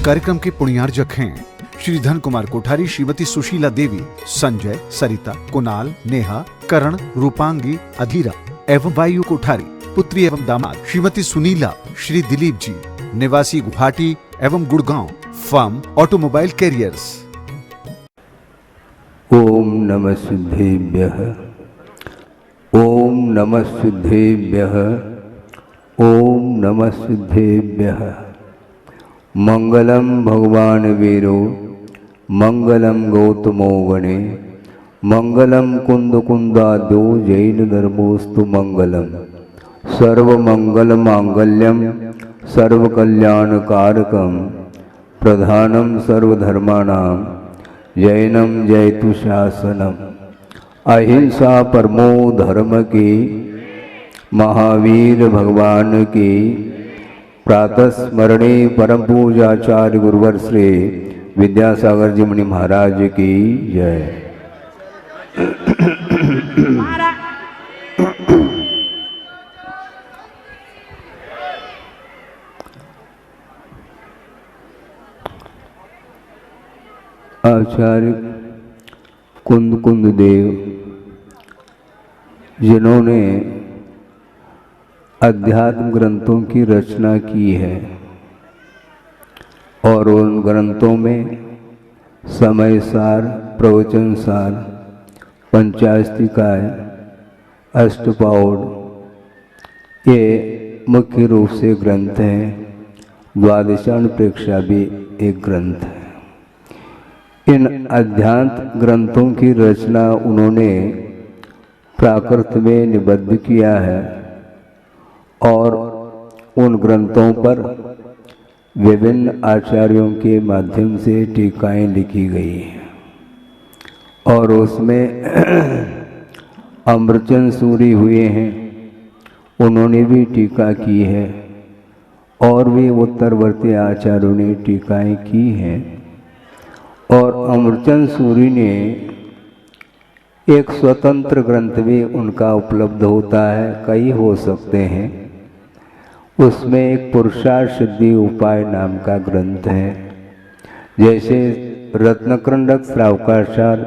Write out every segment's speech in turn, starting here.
कार्यक्रम के पुण्यार्जक हैं श्री धन कुमार कोठारी, श्रीमती सुशीला देवी, संजय, सरिता, कुणाल, नेहा, करण, रूपांगी, अधीरा एवं वायु कोठारी, पुत्री एवं दामाद श्रीमती सुनीला, श्री दिलीप जी, निवासी गुवाहाटी एवं गुड़गांव, फर्म ऑटोमोबाइल कैरियर्स। ओम नमः सिद्धेभ्यः, ओम नमः सिद्धेभ्यः, ओम नमः सिद्धेभ्यः। मंगलम भगवान वीरो, मंगलम गौतमो गणे, मंगलम कुंद कुंदाद्यो जैन धर्मोस्तु मंगलम। सर्वमंगल मांगल्यम सर्वकल्याणकारकम प्रधानम सर्वधर्माणां जैनम जयतु शासनम। अहिंसा परमो धर्म की, महावीर भगवान की प्रातः स्मरणे परम पूजाचार्य गुरुवर श्री विद्यासागर जी मुनि महाराज की जय। आचार्य कुंद कुंद देव जिन्होंने अध्यात्म ग्रंथों की रचना की है और उन ग्रंथों में समय सार, प्रवचन सार, पंचास्तिकाय, अष्टपाउड ये मुख्य रूप से ग्रंथ हैं। द्वादशान प्रेक्षा भी एक ग्रंथ है। इन अध्यात्म ग्रंथों की रचना उन्होंने प्राकृत में निबद्ध किया है और उन ग्रंथों पर विभिन्न आचार्यों के माध्यम से टीकाएं लिखी गई हैं और उसमें अमृतचंद सूरी हुए हैं, उन्होंने भी टीका की है और भी उत्तरवर्ती आचार्यों ने टीकाएं की हैं। और अमृतचंद सूरी ने एक स्वतंत्र ग्रंथ भी उनका उपलब्ध होता है, कई हो सकते हैं। उसमें एक पुरुषार्थ सिद्धि उपाय नाम का ग्रंथ है। जैसे रत्नकृंडक श्रावकाचार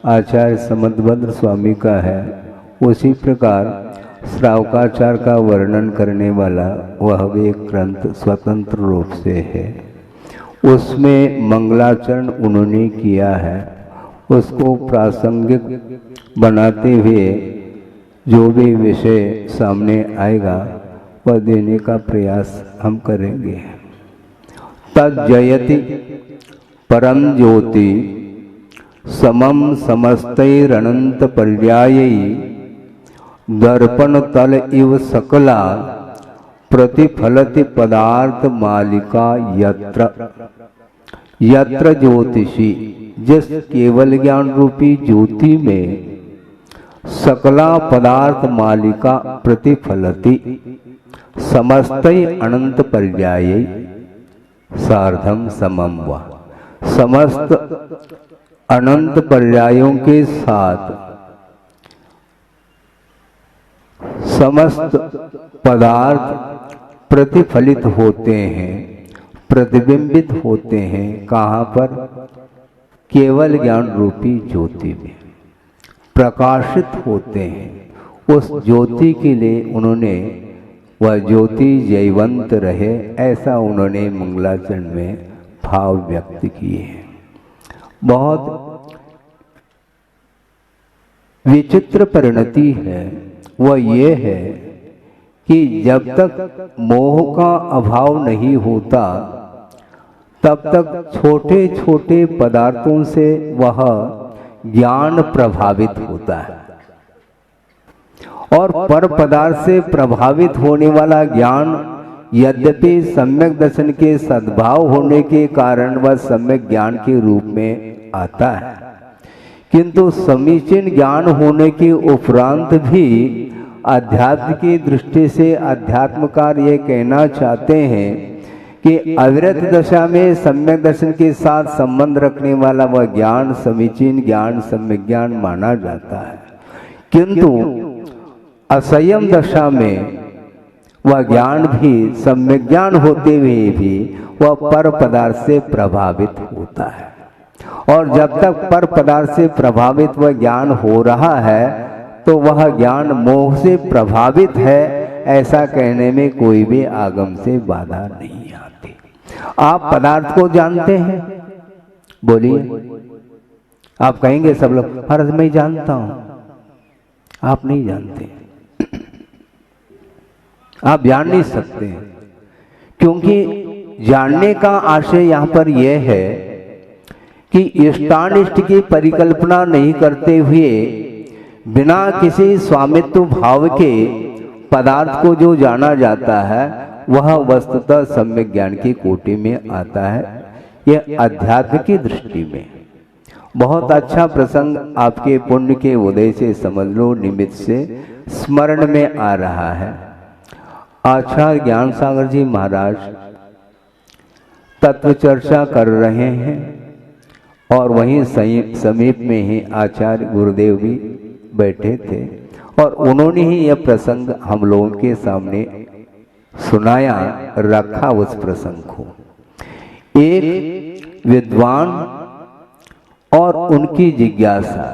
आचार्य समदभद्र स्वामी का है, उसी प्रकार श्रावकाचार का वर्णन करने वाला वह भी एक ग्रंथ स्वतंत्र रूप से है। उसमें मंगलाचरण उन्होंने किया है। उसको प्रासंगिक बनाते हुए जो भी विषय सामने आएगा वह देने का प्रयास हम करेंगे। तज्जयति परम ज्योति समम समस्तैरनंत पर्यायै दर्पण तल इव सकला प्रतिफलति पदार्थ मालिका यत्र। यत्र ज्योतिषी, जिस केवल ज्ञान रूपी ज्योति में सकला पदार्थ मालिका प्रतिफलति समस्त अनंत पर्याय सार्धम समम वा। समस्त अनंत पर्यायों के साथ समस्त पदार्थ प्रतिफलित होते हैं, प्रतिबिंबित होते हैं। कहाँ पर? केवल ज्ञान रूपी ज्योति में प्रकाशित होते हैं। उस ज्योति के लिए उन्होंने वह ज्योति जयवंत रहे, ऐसा उन्होंने मंगलाचरण में भाव व्यक्त किए हैं। बहुत विचित्र परिणति है वह ये है कि जब तक मोह का अभाव नहीं होता तब तक छोटे छोटे पदार्थों से वह ज्ञान प्रभावित होता है और पर पदार्थ से प्रभावित होने वाला ज्ञान यद्यपि सम्यक दर्शन के सद्भाव होने के कारण वह सम्यक ज्ञान के रूप में आता है, किंतु समीचीन ज्ञान होने के उपरांत भी अध्यात्म की दृष्टि से अध्यात्मकार ये कहना चाहते हैं कि अविरत दशा में सम्यक दर्शन के साथ संबंध रखने वाला वह ज्ञान समीचीन ज्ञान, सम्यक ज्ञान माना जाता है। किंतु असंयम दशा में वह ज्ञान भी सम्यक ज्ञान होते हुए भी वह पर पदार्थ से प्रभावित होता है। और जब तक पर पदार्थ से प्रभावित वह ज्ञान हो रहा है तो वह ज्ञान मोह से प्रभावित है, ऐसा कहने में कोई भी आगम से बाधा नहीं आती। आप पदार्थ को जानते हैं? बोलिए। आप कहेंगे सब लोग फर्ज में जानता हूं। आप नहीं जानते, आप जान नहीं सकते, क्योंकि जानने का आशय यहां पर यह है कि इष्टानिष्ट की परिकल्पना नहीं करते हुए बिना किसी स्वामित्व भाव के पदार्थ को जो जाना जाता है वह वस्तुतः सम्यक ज्ञान की कोटि में आता है। यह अध्यात्म की दृष्टि में बहुत अच्छा प्रसंग आपके पुण्य के उदय से समझ लो, निमित्त से स्मरण में आ रहा है। आचार्य ज्ञान सागर जी महाराज तत्व चर्चा कर रहे हैं और वहीं समीप में ही आचार्य गुरुदेव भी बैठे थे और उन्होंने ही यह प्रसंग हम लोगों के सामने सुनाया, रखा उस प्रसंग को। एक विद्वान और उनकी जिज्ञासा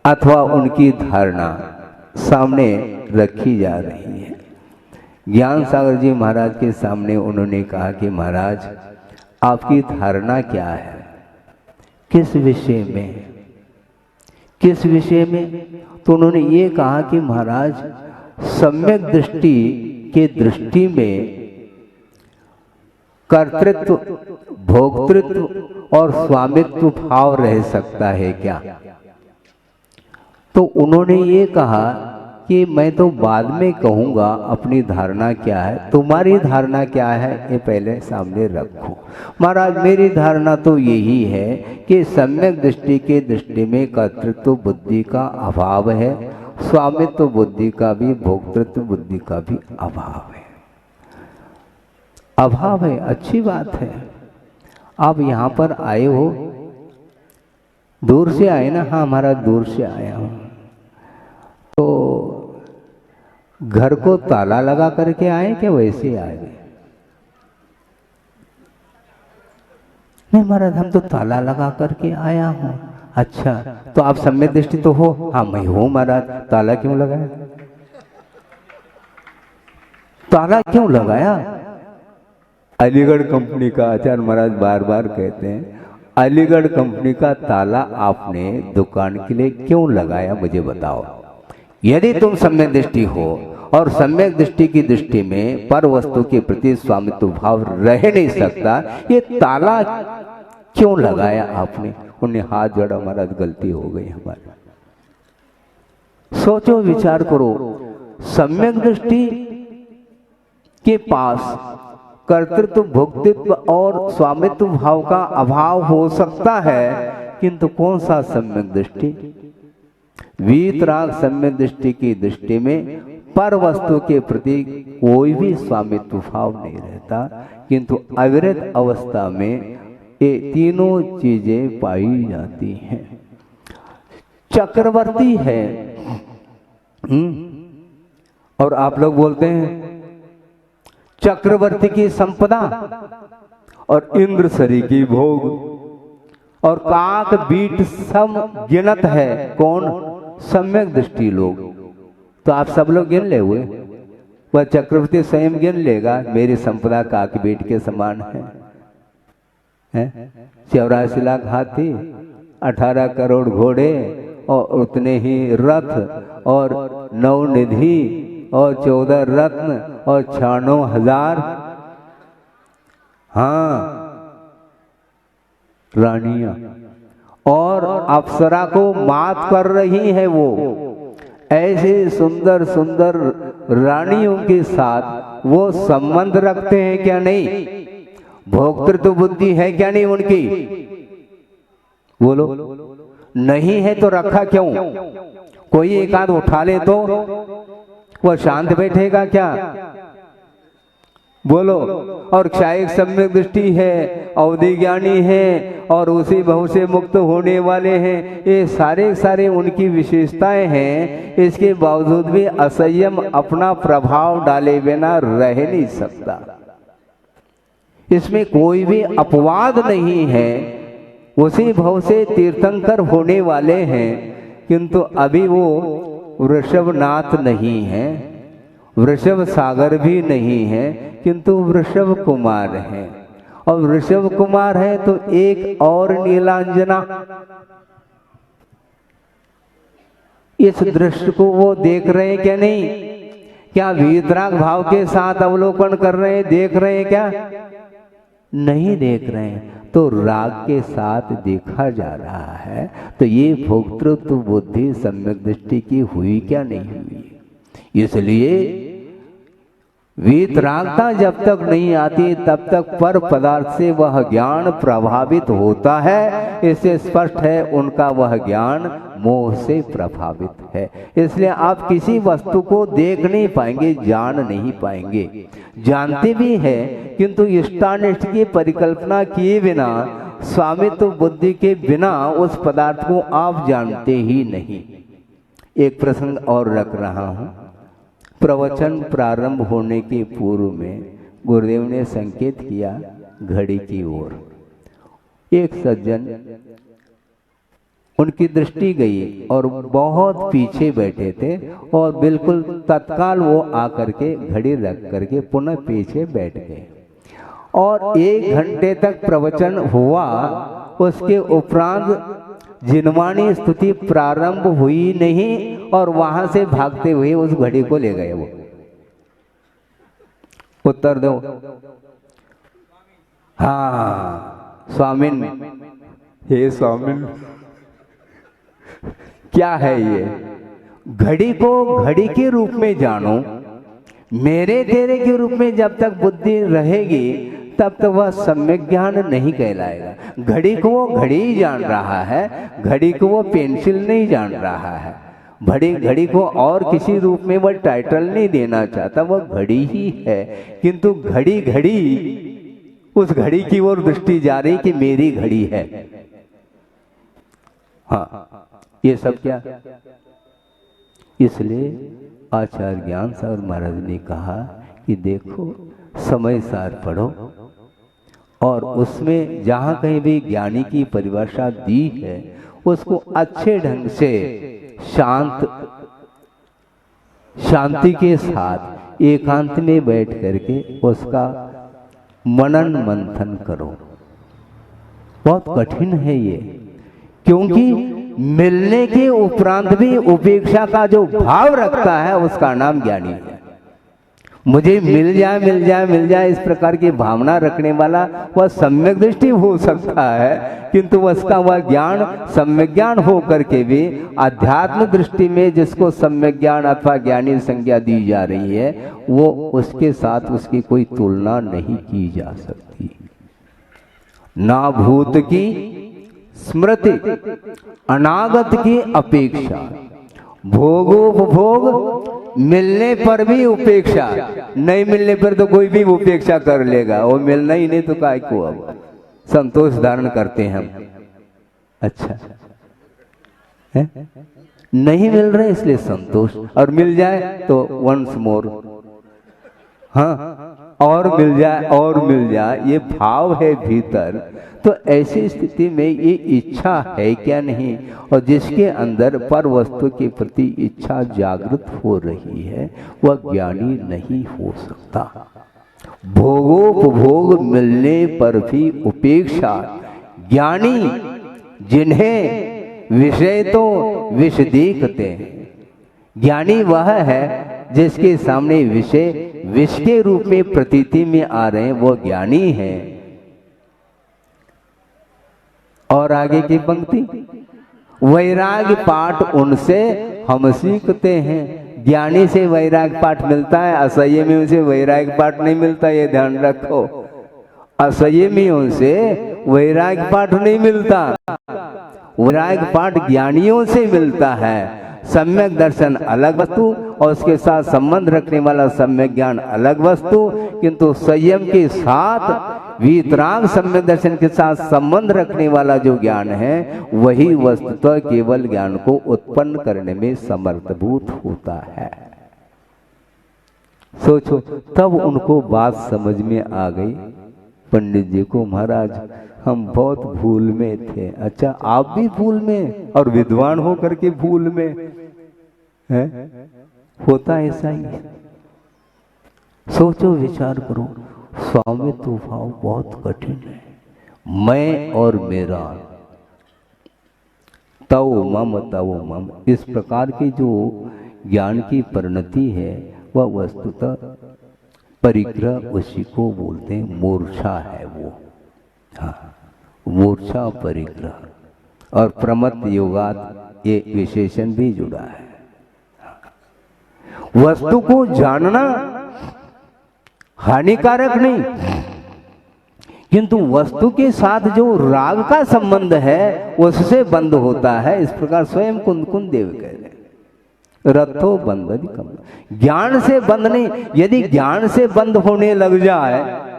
अथवा उनकी धारणा सामने रखी जा रही है। ज्ञान सागर जी महाराज के सामने उन्होंने कहा कि महाराज आपकी धारणा क्या है, किस विषय में, किस विषय में? तो उन्होंने ये कहा कि महाराज सम्यक दृष्टि के दृष्टि में कर्तृत्व, भोक्तृत्व और स्वामित्व भाव रह सकता है क्या? तो उन्होंने ये कहा कि मैं तो बाद में कहूंगा अपनी धारणा क्या है, तुम्हारी धारणा क्या है ये पहले सामने रखो। महाराज मेरी धारणा तो यही है कि सम्यक दृष्टि के दृष्टि में कर्तृत्व बुद्धि का अभाव है, स्वामित्व बुद्धि का भी, भोक्तृत्व बुद्धि का भी अभाव है। अभाव है, अच्छी बात है। आप यहाँ पर आए हो, दूर से आए ना? हाँ महाराज दूर से आया हूँ। तो घर को ताला लगा करके आए क्या वैसे आए? नहीं महाराज हम तो ताला लगा करके आया हूँ। अच्छा तो आप सम्यक दृष्टि तो हो? हाँ मैं हूँ महाराज। ताला क्यों लगाया? ताला क्यों लगाया? अलीगढ़ कंपनी का, आचार्य महाराज बार बार कहते हैं, अलीगढ़ कंपनी का ताला आपने दुकान के लिए क्यों लगाया मुझे बताओ। यदि तुम सम्यक दृष्टि हो और सम्यक दृष्टि की दृष्टि में पर वस्तु के प्रति स्वामित्व भाव रह नहीं सकता, ये ताला क्यों लगाया आपने? उन्हें हाथ जोड़ा, महाराज गलती हो गई हमारी। सोचो, विचार करो। सम्यक दृष्टि के पास कर्तृत्व, भोक्तृत्व और स्वामित्व भाव का अभाव हो सकता है, किंतु कौन सा सम्यक दृष्टि? वीतराग सम्यक दृष्टि की दृष्टि में पर वस्तु के प्रति कोई भी स्वामित्व भाव नहीं रहता, किंतु अविरत अवस्था में ये तीनों चीजें पाई जाती हैं। चक्रवर्ती है और आप लोग बोलते हैं चक्रवर्ती की संपदा और इंद्र सरी की भोग और काक बीट सब गिनत है। कौन? सम्यक दृष्टि लोग। तो आप सब लोग गिन ले हुए, वह चक्रवर्ती स्वयं गिन लेगा मेरी संपदा काक बीट के समान है। 84 लाख हाथी, 18 करोड़ घोड़े और उतने ही रथ और 9 निधि और 14 रत्न और 96,000 रानियां और अप्सरा को मात कर रही है। वो ऐसे सुंदर सुंदर रानियों के साथ वो संबंध रखते हैं क्या? नहीं। भोक्तृत्व बुद्धि है क्या नहीं उनकी? बोलो। नहीं है तो रखा क्यों? कोई एक आध उठा ले तो वह शांत बैठेगा क्या? बोलो। और क्षायिक सम्यक दृष्टि है, अवधि ज्ञानी है और उसी भव से मुक्त होने वाले हैं, ये सारे सारे उनकी विशेषताएं हैं। इसके बावजूद भी असंयम अपना प्रभाव डाले बिना रह नहीं सकता। इसमें कोई भी अपवाद नहीं है। उसी भव से तीर्थंकर होने वाले हैं, किंतु अभी वो वृषभनाथ नहीं है, वृषभ सागर भी नहीं है, किंतु वृषभ कुमार है। और वृषभ कुमार है तो एक और नीलांजना, इस दृश्य को वो देख रहे हैं क्या? नहीं। क्या वीतराग भाव के साथ अवलोकन कर रहे हैं, देख रहे हैं क्या? नहीं देख रहे हैं। तो राग के साथ देखा जा रहा है। तो ये भोक्तृत्व बुद्धि सम्यक दृष्टि की हुई क्या? नहीं हुई। इसलिए वीतरागता जब तक नहीं आती तब तक पर पदार्थ से वह ज्ञान प्रभावित होता है। इससे स्पष्ट है उनका वह ज्ञान मोह से प्रभावित है। इसलिए आप किसी वस्तु को देख नहीं पाएंगे, जान नहीं पाएंगे। जानते भी हैं किंतु इष्टानिष्ट की परिकल्पना किए बिना, स्वामित्व बुद्धि के बिना उस पदार्थ को आप जानते ही नहीं। एक प्रसंग और रख रहा हूं। प्रवचन प्रारंभ होने के पूर्व में गुरुदेव ने संकेत किया घड़ी की ओर। एक सज्जन, उनकी दृष्टि गई और बहुत पीछे बैठे थे और बिल्कुल तत्काल वो आकर के घड़ी रख करके पुनः पीछे बैठ गए और 1 घंटे तक प्रवचन हुआ। उसके उपरांत जिनवाणी स्तुति प्रारंभ हुई नहीं और वहां से भागते हुए उस घड़ी को ले गए। वो उत्तर दो। हाँ स्वामिन, हे स्वामिन, क्या है ये? घड़ी को घड़ी के रूप में जानो, मेरे तेरे के रूप में जब तक बुद्धि रहेगी तब तक वह सम्यक ज्ञान नहीं कहलाएगा। घड़ी को वो घड़ी ही जान रहा है, घड़ी को वो पेंसिल नहीं जान रहा है। घड़ी को और किसी रूप में वह टाइटल नहीं देना चाहता, वह घड़ी ही है। किंतु घड़ी उस घड़ी की ओर दृष्टि जा रही कि मेरी घड़ी है। हाँ, ये सब क्या? इसलिए आचार्य ज्ञान सागर महाराज ने कहा कि देखो समय सार पढ़ो और उसमें जहां कहीं भी ज्ञानी की परिभाषा दी है उसको अच्छे ढंग से शांति के साथ एकांत में बैठ करके उसका मनन मंथन करो। बहुत कठिन है ये, क्योंकि मिलने के उपरांत भी उपेक्षा का जो भाव रखता है उसका नाम ज्ञानी है। मुझे मिल जाए इस प्रकार की भावना रखने वाला वह सम्यक दृष्टि हो सकता है, किंतु उसका वह ज्ञान सम्यक ज्ञान हो करके भी अध्यात्म दृष्टि में जिसको सम्यक ज्ञान अथवा ज्ञानी संज्ञा दी जा रही है वो उसके साथ उसकी कोई तुलना नहीं की जा सकती। ना भूत की स्मृति, अनागत की अपेक्षा, भोगोपभोग, मिलने पर भी उपेक्षा, नहीं मिलने पर तो कोई भी उपेक्षा कर लेगा। वो मिलना ही नहीं तो काय को अब संतोष धारण करते हैं हम। अच्छा है? नहीं मिल रहे इसलिए संतोष, और मिल जाए तो वंस मोर, हाँ और मिल जाए ये भाव है भीतर। तो ऐसी स्थिति में ये इच्छा है क्या नहीं, और जिसके अंदर पर वस्तु के प्रति इच्छा जागृत हो रही है वह ज्ञानी नहीं हो सकता। भोगोपभोग मिलने पर भी उपेक्षा, ज्ञानी जिन्हें विषय तो विष दिखते हैं, ज्ञानी वह है जिसके सामने विषय विष के रूप में प्रतीति में आ रहे हैं, वो ज्ञानी है। और आगे की पंक्ति, वैराग पाठ उनसे हम सीखते हैं। ज्ञानी से वैराग पाठ मिलता है, असंयमियों से वैराग पाठ नहीं मिलता, ये ध्यान रखो। असंयमियों से वैराग पाठ नहीं मिलता, वैराग पाठ ज्ञानियों से मिलता है। सम्यक दर्शन अलग वस्तु और उसके साथ संबंध रखने वाला सम्यक ज्ञान अलग वस्तु, किंतु संयम के साथ वीतराग सम्यक दर्शन के साथ संबंध रखने वाला जो ज्ञान है वही वस्तुतः केवल ज्ञान को उत्पन्न करने में समर्थभूत होता है। सोचो, तब उनको बात समझ में आ गई पंडित जी को, महाराज हम बहुत भूल में थे। अच्छा, आप भी भूल में, और विद्वान होकर के भूल में है? होता ऐसा ही। सोचो, विचार करो, स्वामित्व भाव बहुत कठिन है। मैं और मेरा, तव मम तव मम, इस प्रकार की जो ज्ञान की परिणति है वह वस्तुतः परिग्रह उसी को बोलते हैं, मूर्छा है वो। हाँ, मूर्छा परिग्रह और प्रमत्त योगात ये विशेषण भी जुड़ा है। वस्तु को जानना हानिकारक नहीं, किंतु वस्तु के साथ जो राग का संबंध है उससे बंद होता है। इस प्रकार स्वयं कुंद देव कह रहे हैं, रथो बंधन कम, ज्ञान से बंद नहीं। यदि ज्ञान से बंद होने लग जाए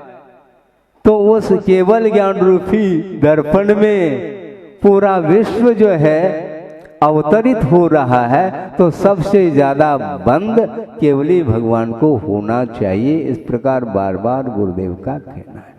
तो उस केवल ज्ञान रूपी दर्पण में पूरा विश्व जो है अवतरित हो रहा है, तो सबसे ज्यादा बंद केवली भगवान को होना चाहिए। इस प्रकार बार बार गुरुदेव का कहना है।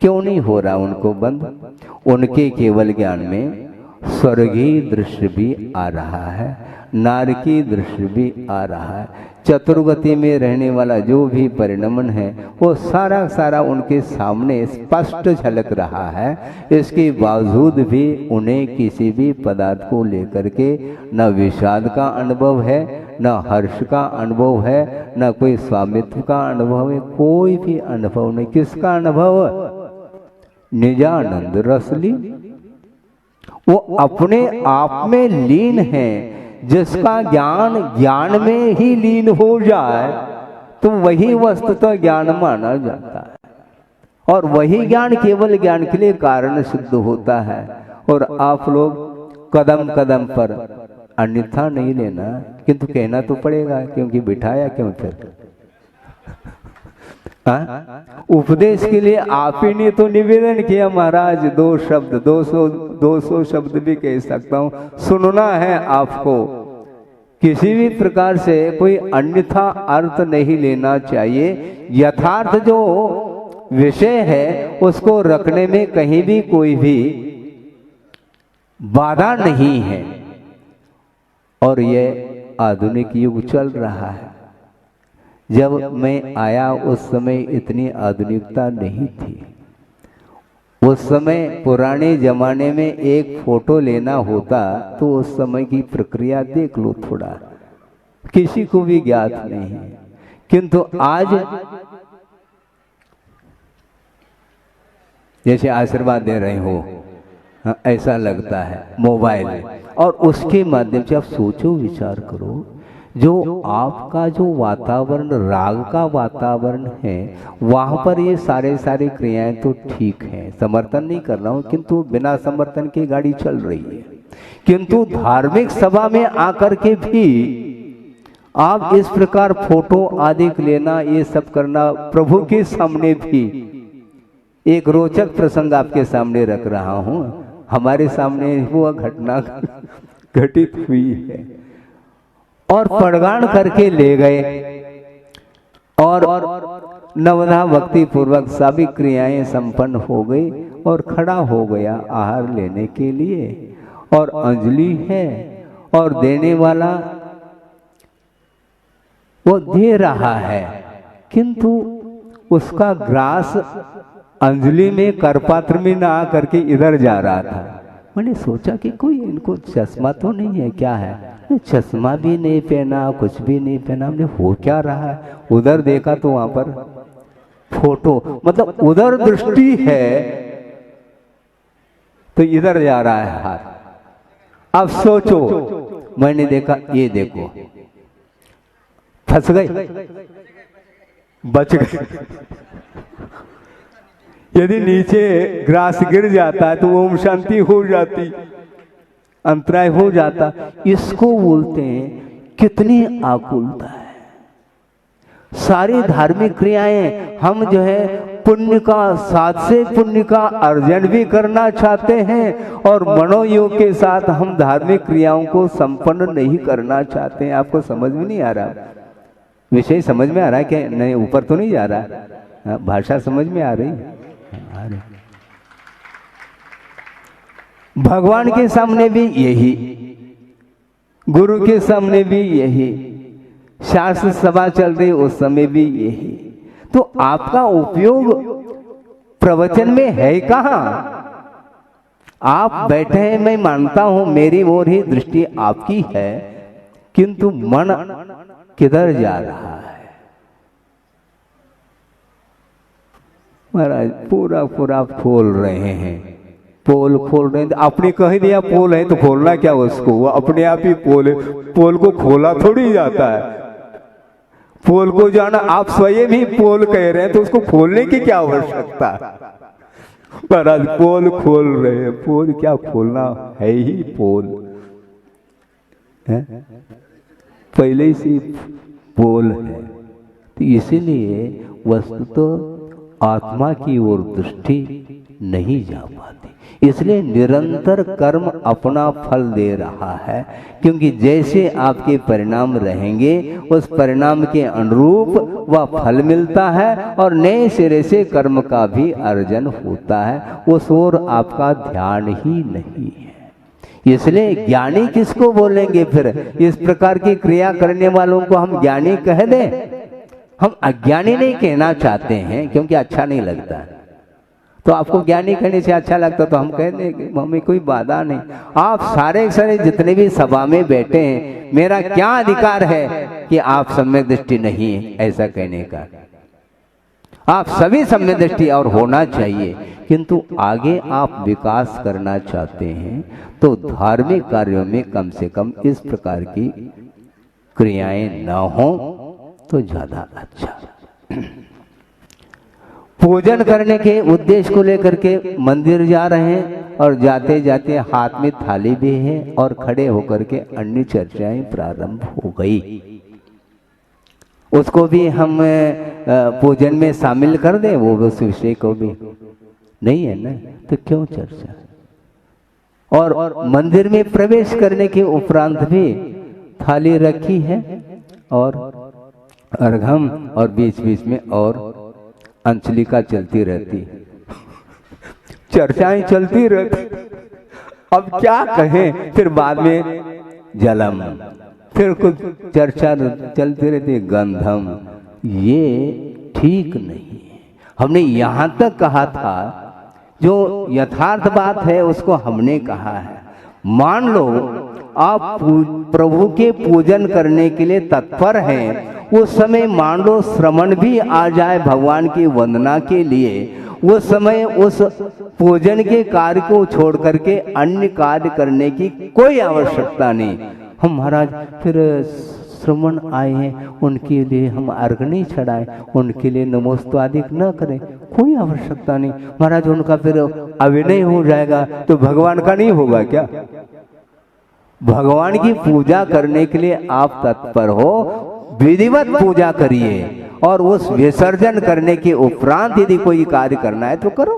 क्यों नहीं हो रहा उनको बंद? उनके केवल ज्ञान में स्वर्गीय दृश्य भी आ रहा है, नारकी दृश्य भी आ रहा है। चतुर्गति में रहने वाला जो भी परिणमन है वो सारा सारा उनके सामने स्पष्ट झलक रहा है। इसके बावजूद भी उन्हें किसी भी पदार्थ को लेकर के न विषाद का अनुभव है, न हर्ष का अनुभव है, न कोई स्वामित्व का अनुभव है, कोई भी अनुभव नहीं। किसका अनुभव? निजानंद रसली, वो अपने आप में लीन है। जिसका ज्ञान ज्ञान में ही लीन हो जाए तो वही वस्तुतः ज्ञान माना जाता है, और वही ज्ञान केवल ज्ञान के लिए कारण सिद्ध होता है। और आप लोग कदम कदम पर अन्यथा नहीं लेना, किंतु कहना तो पड़ेगा, क्योंकि बिठाया क्यों फिर? उपदेश के लिए आप ही ने तो निवेदन किया, महाराज 2 शब्द 200 शब्द भी कह सकता हूं, सुनना है आपको। किसी भी प्रकार से कोई अन्यथा अर्थ नहीं लेना चाहिए। यथार्थ जो विषय है उसको रखने में कहीं भी कोई भी बाधा नहीं है। और ये आधुनिक युग चल रहा है। जब मैं आया उस समय इतनी आधुनिकता नहीं थी। उस समय पुराने जमाने में एक फोटो लेना होता तो उस समय की प्रक्रिया देख लो थोड़ा, किसी को भी ज्ञात नहीं। किंतु आज जैसे आशीर्वाद दे रहे हो, ऐसा लगता है मोबाइल, और उसके माध्यम से आप सोचो, विचार करो, जो आपका जो वातावरण राग का वातावरण है वहां पर ये सारे क्रियाएं तो ठीक हैं, समर्थन नहीं कर रहा हूं, किंतु बिना समर्थन की गाड़ी चल रही है। किंतु धार्मिक सभा में आकर के भी आप इस प्रकार फोटो आदि लेना, ये सब करना, प्रभु के सामने भी एक रोचक प्रसंग आपके सामने रख रहा हूं। हमारे सामने वो घटना घटित हुई है, और प्रगान करके ले गए, और नवधा भक्ति पूर्वक सभी क्रियाएं संपन्न हो गई, और खड़ा हो गया आहार लेने के लिए, और अंजलि है, और देने वाला वो दे रहा है, किंतु उसका ग्रास अंजलि में करपात्र में ना आकर के इधर जा रहा था। मैंने सोचा कि कोई इनको चश्मा तो नहीं है क्या है? चश्मा भी नहीं पहना, कुछ भी नहीं पहना। हमने हो क्या रहा है? उधर देखा तो वहां पर फोटो, मतलब उधर दृष्टि है तो इधर जा रहा है हाथ। अब सोचो, मैंने देखा, ये देखो, फंस गए, बच गए। यदि नीचे ग्रास गिर जाता है तो ओम शांति हो जाती, अंतराय हो जाता। इसको बोलते हैं कितनी आकुलता है। सारी धार्मिक क्रियाएं हम जो है पुण्य का, साथ से पुण्य का अर्जन भी करना चाहते हैं और मनोयोग के साथ हम धार्मिक क्रियाओं को संपन्न नहीं करना चाहते हैं। आपको समझ में नहीं आ रहा? विषय समझ में आ रहा है क्या? नहीं, ऊपर तो नहीं जा रहा? भाषा समझ में आ रही? आ रही। भगवान के सामने भी यही, गुरु के सामने भी यही, शास्त्र सभा चल रही उस समय भी यही। तो आपका उपयोग प्रवचन में है कहां? आप बैठे हैं, मैं मानता हूं मेरी ओर ही दृष्टि आपकी है, किंतु मन किधर जा रहा है? महाराज पूरा पूरा खोल रहे हैं, पोल खोल रहे हैं। आपने कह दिया पोल है तो खोलना क्या उसको? वो अपने आप ही पोल है, पोल को खोला थोड़ी जाता है। पोल को जाना, आप स्वयं ही पोल कह रहे हैं तो उसको खोलने की क्या आवश्यकता? महाराज पोल खोल रहे हैं, पोल क्या खोलना है ही पोल है, पहले से पोल है। तो इसीलिए वस्तु तो आत्मा की ओर दृष्टि नहीं जा पाती, इसलिए निरंतर कर्म अपना फल दे रहा है। क्योंकि जैसे आपके परिणाम रहेंगे उस परिणाम के अनुरूप वह फल मिलता है और नए सिरे से कर्म का भी अर्जन होता है। उस ओर आपका ध्यान ही नहीं है। इसलिए ज्ञानी किसको बोलेंगे फिर? इस प्रकार की क्रिया करने वालों को हम ज्ञानी कह दें? हम अज्ञानी नहीं कहना चाहते हैं क्योंकि अच्छा नहीं लगता। तो आपको ज्ञानी कहने से अच्छा लगता तो हम कह देंगे, हमें कोई बाधा नहीं। आप सारे सारे जितने भी सभा में बैठे हैं, मेरा क्या अधिकार है कि आप सम्यक दृष्टि नहीं है ऐसा कहने का? आप सभी सम्यक दृष्टि और होना चाहिए, किंतु आगे आप विकास करना चाहते हैं तो धार्मिक कार्यों में कम से कम इस प्रकार की क्रियाएं न हो तो ज्यादा अच्छा। पूजन करने के उद्देश्य को लेकर के मंदिर जा रहे हैं और जाते जाते हाथ में थाली भी है और खड़े होकर के अन्य चर्चाएं प्रारंभ हो गई। उसको भी हम पूजन में शामिल कर दें, वो उस विषय को भी नहीं है ना, तो क्यों चर्चा? और मंदिर में प्रवेश करने के उपरांत भी थाली रखी है और अर्घम और बीच बीच में और अंचलिका चलती रहती, चर्चाएं चलती रहती। अब क्या कहें? फिर बाद में जलम, फिर कुछ चर्चा चलती रहती, गंधम। ये ठीक नहीं है। हमने यहां तक कहा था, जो यथार्थ बात है उसको हमने कहा है। मान लो आप प्रभु के पूजन करने के लिए तत्पर हैं, उस समय मान लो श्रवण भी आ जाए भगवान की वंदना के लिए, उस समय उस पूजन के कार्य को छोड़ करके अन्य कार्य करने की कोई आवश्यकता नहीं। हम महाराज फिर श्रवण आए हैं, उनके लिए हम अर्घ नहीं चढ़ाएं, उनके लिए नमोस्तुति न करें, कोई आवश्यकता नहीं। महाराज उनका फिर अभिनय हो जाएगा तो भगवान का नहीं होगा क्या? भगवान की पूजा करने के लिए आप तत्पर हो, विधिवत पूजा करिए और उस विसर्जन करने के उपरांत यदि कोई कार्य करना है तो करो।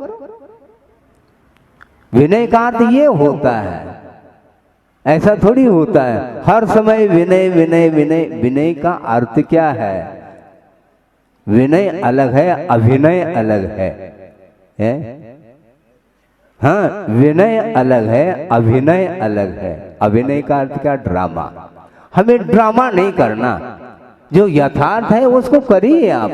विनय का अर्थ ये होता है, ऐसा थोड़ी होता है हर समय विनय विनय विनय। विनय का अर्थ क्या है? विनय अलग है, अभिनय अलग है? हाँ, विनय अलग है, अभिनय अलग है। अभिनय का अर्थ क्या? ड्रामा। हमें ड्रामा नहीं करना, जो यथार्थ है उसको करिए। आप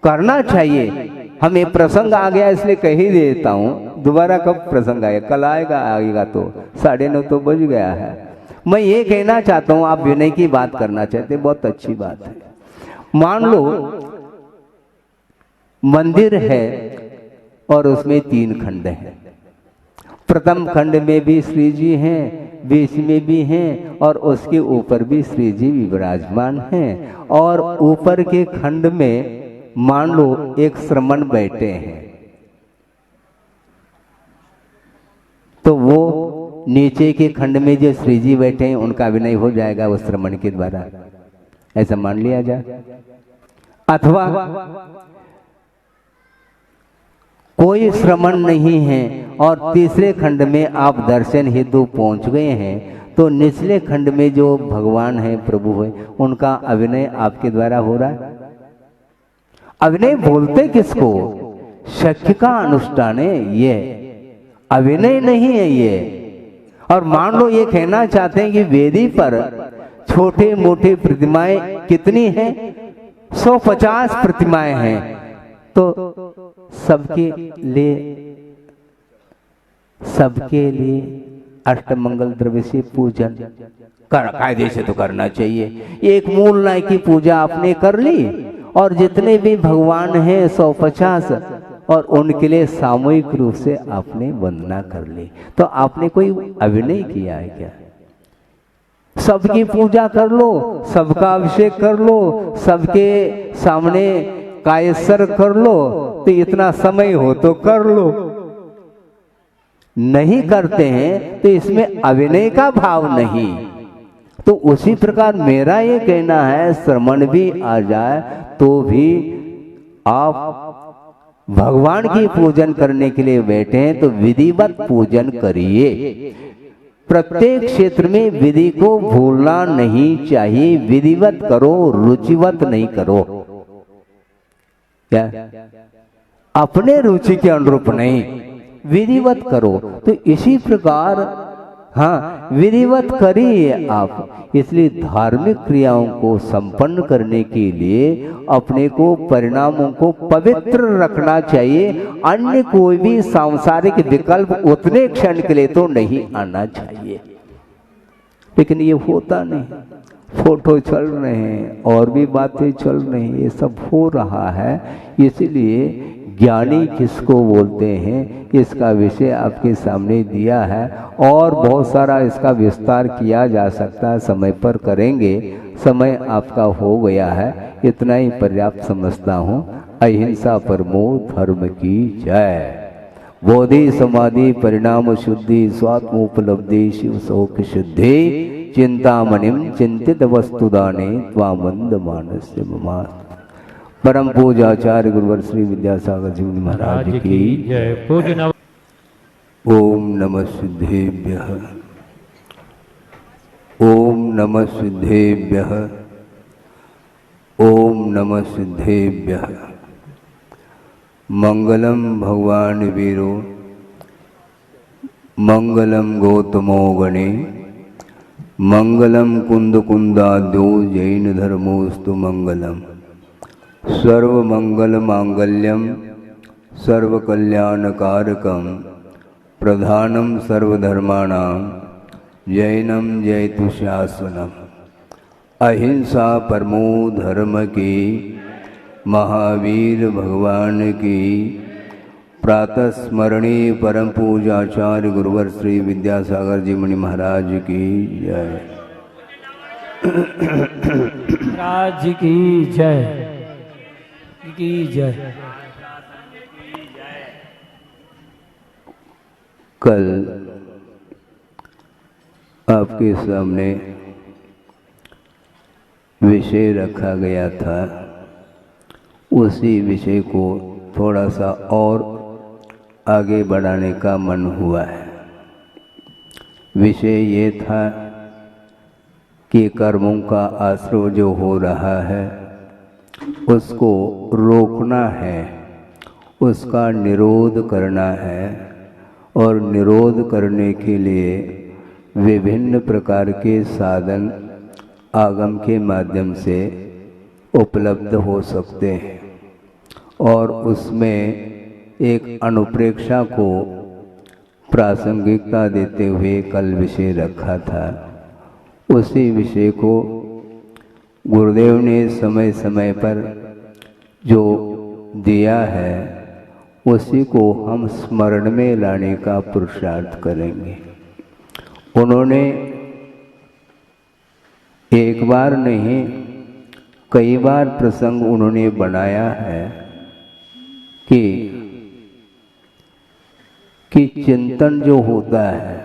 करना चाहिए। हमें प्रसंग आ गया इसलिए कह ही देता हूं, दोबारा कब प्रसंग आएगा? कल आएगा तो 9:30 तो बज गया है। मैं ये कहना चाहता हूं, आप विनय की बात करना चाहते, बहुत अच्छी बात है। मान लो मंदिर है और उसमें 3 खंड हैं। प्रथम खंड में भी श्री जी हैं, बीच में भी हैं और उसके ऊपर भी श्री जी विराजमान हैं। और ऊपर के खंड में मान लो एक श्रमण बैठे हैं, तो वो नीचे के खंड में जो श्री जी बैठे हैं उनका अभिनय हो जाएगा उस श्रवण के द्वारा, ऐसा मान लिया जाए। अथवा कोई श्रवण नहीं है और तीसरे खंड में आप दर्शन हेतु पहुंच गए हैं, तो निचले खंड में जो भगवान है, प्रभु है, उनका अभिनय आपके द्वारा हो रहा है। अभिनय बोलते किसको? शक्य का अनुष्ठान है ये, अभिनय नहीं है ये। और मान लो ये कहना चाहते हैं कि वेदी पर छोटे मोटे प्रतिमाएं कितनी हैं? 150 प्रतिमाएं हैं, तो सबके लिए अष्टमंगल द्रव्य से पूजन कायदे से तो करना चाहिए। एक मूल नाय की पूजा आपने कर ली और जितने भी भगवान हैं 150, और उनके लिए सामूहिक रूप से आपने वंदना कर ली, तो आपने कोई अभिनय किया है क्या? सबकी पूजा कर लो, सबका अभिषेक कर लो, सबके सामने कायसर कर लो, तो इतना समय हो तो कर लो। नहीं करते हैं तो इसमें अभिनय का भाव नहीं। तो उसी प्रकार मेरा ये कहना है, श्रवण भी आ जाए तो भी आप भगवान की पूजन करने के लिए बैठे हैं तो विधिवत पूजन करिए। प्रत्येक क्षेत्र में विधि को भूलना नहीं चाहिए। विधिवत करो, रुचिवत नहीं करो। क्या? अपने रुचि के अनुरूप नहीं, विधिवत करो। तो इसी प्रकार हाँ, विधिवत करिए आप। इसलिए धार्मिक क्रियाओं को संपन्न करने के लिए अपने को, परिणामों को पवित्र रखना चाहिए। अन्य कोई भी सांसारिक विकल्प उतने क्षण के लिए तो नहीं आना चाहिए। लेकिन ये होता नहीं, फोटो चल रहे हैं और भी बातें चल रही हैं, ये सब हो रहा है। इसलिए ज्ञानी किसको बोलते हैं, इसका विषय आपके सामने दिया है और बहुत सारा इसका विस्तार किया जा सकता है, समय पर करेंगे। समय आपका हो गया है, इतना ही पर्याप्त समझता हूँ। अहिंसा परमो धर्म की जय। बोधि समाधि परिणाम शुद्धि स्वात्मोपलब्धि शिव शोक शुद्धि चिंतामणिम चिंतित वस्तुदाने त्वामंद मानस्य ममा। परम पूजाचार्य गुरुवर श्री विद्यासागर जी महाराज की जय। ओम नमः सिद्धेभ्यः, ओम नमः सिद्धेभ्यः, ओम नमः सिद्धेभ्यः। मंगलम भगवान वीरो, मंगलम गौतमो गणे, मंगलम कुंद कुंदाद्यो जैन धर्मोस्तु मंगलम। सर्व मंगल मांगल्यम सर्व कल्याणकारकम प्रधानम सर्वधर्माणां जैनम जयतु शासनम। अहिंसा परमो धर्म की, महावीर भगवान की प्रातः स्मरणीय परम पूजाचार्य गुरुवर श्री विद्यासागर जी मुनि महाराज की जय। महाराज की जय की जय। कल आपके सामने विषय रखा गया था, उसी विषय को थोड़ा सा और आगे बढ़ाने का मन हुआ है। विषय ये था कि कर्मों का आश्रय जो हो रहा है उसको रोकना है, उसका निरोध करना है। और निरोध करने के लिए विभिन्न प्रकार के साधन आगम के माध्यम से उपलब्ध हो सकते हैं। और उसमें एक अनुप्रेक्षा को प्रासंगिकता देते हुए कल विषय रखा था। उसी विषय को गुरुदेव ने समय समय पर जो दिया है उसी को हम स्मरण में लाने का पुरुषार्थ करेंगे। उन्होंने एक बार नहीं कई बार प्रसंग उन्होंने बनाया है कि चिंतन जो होता है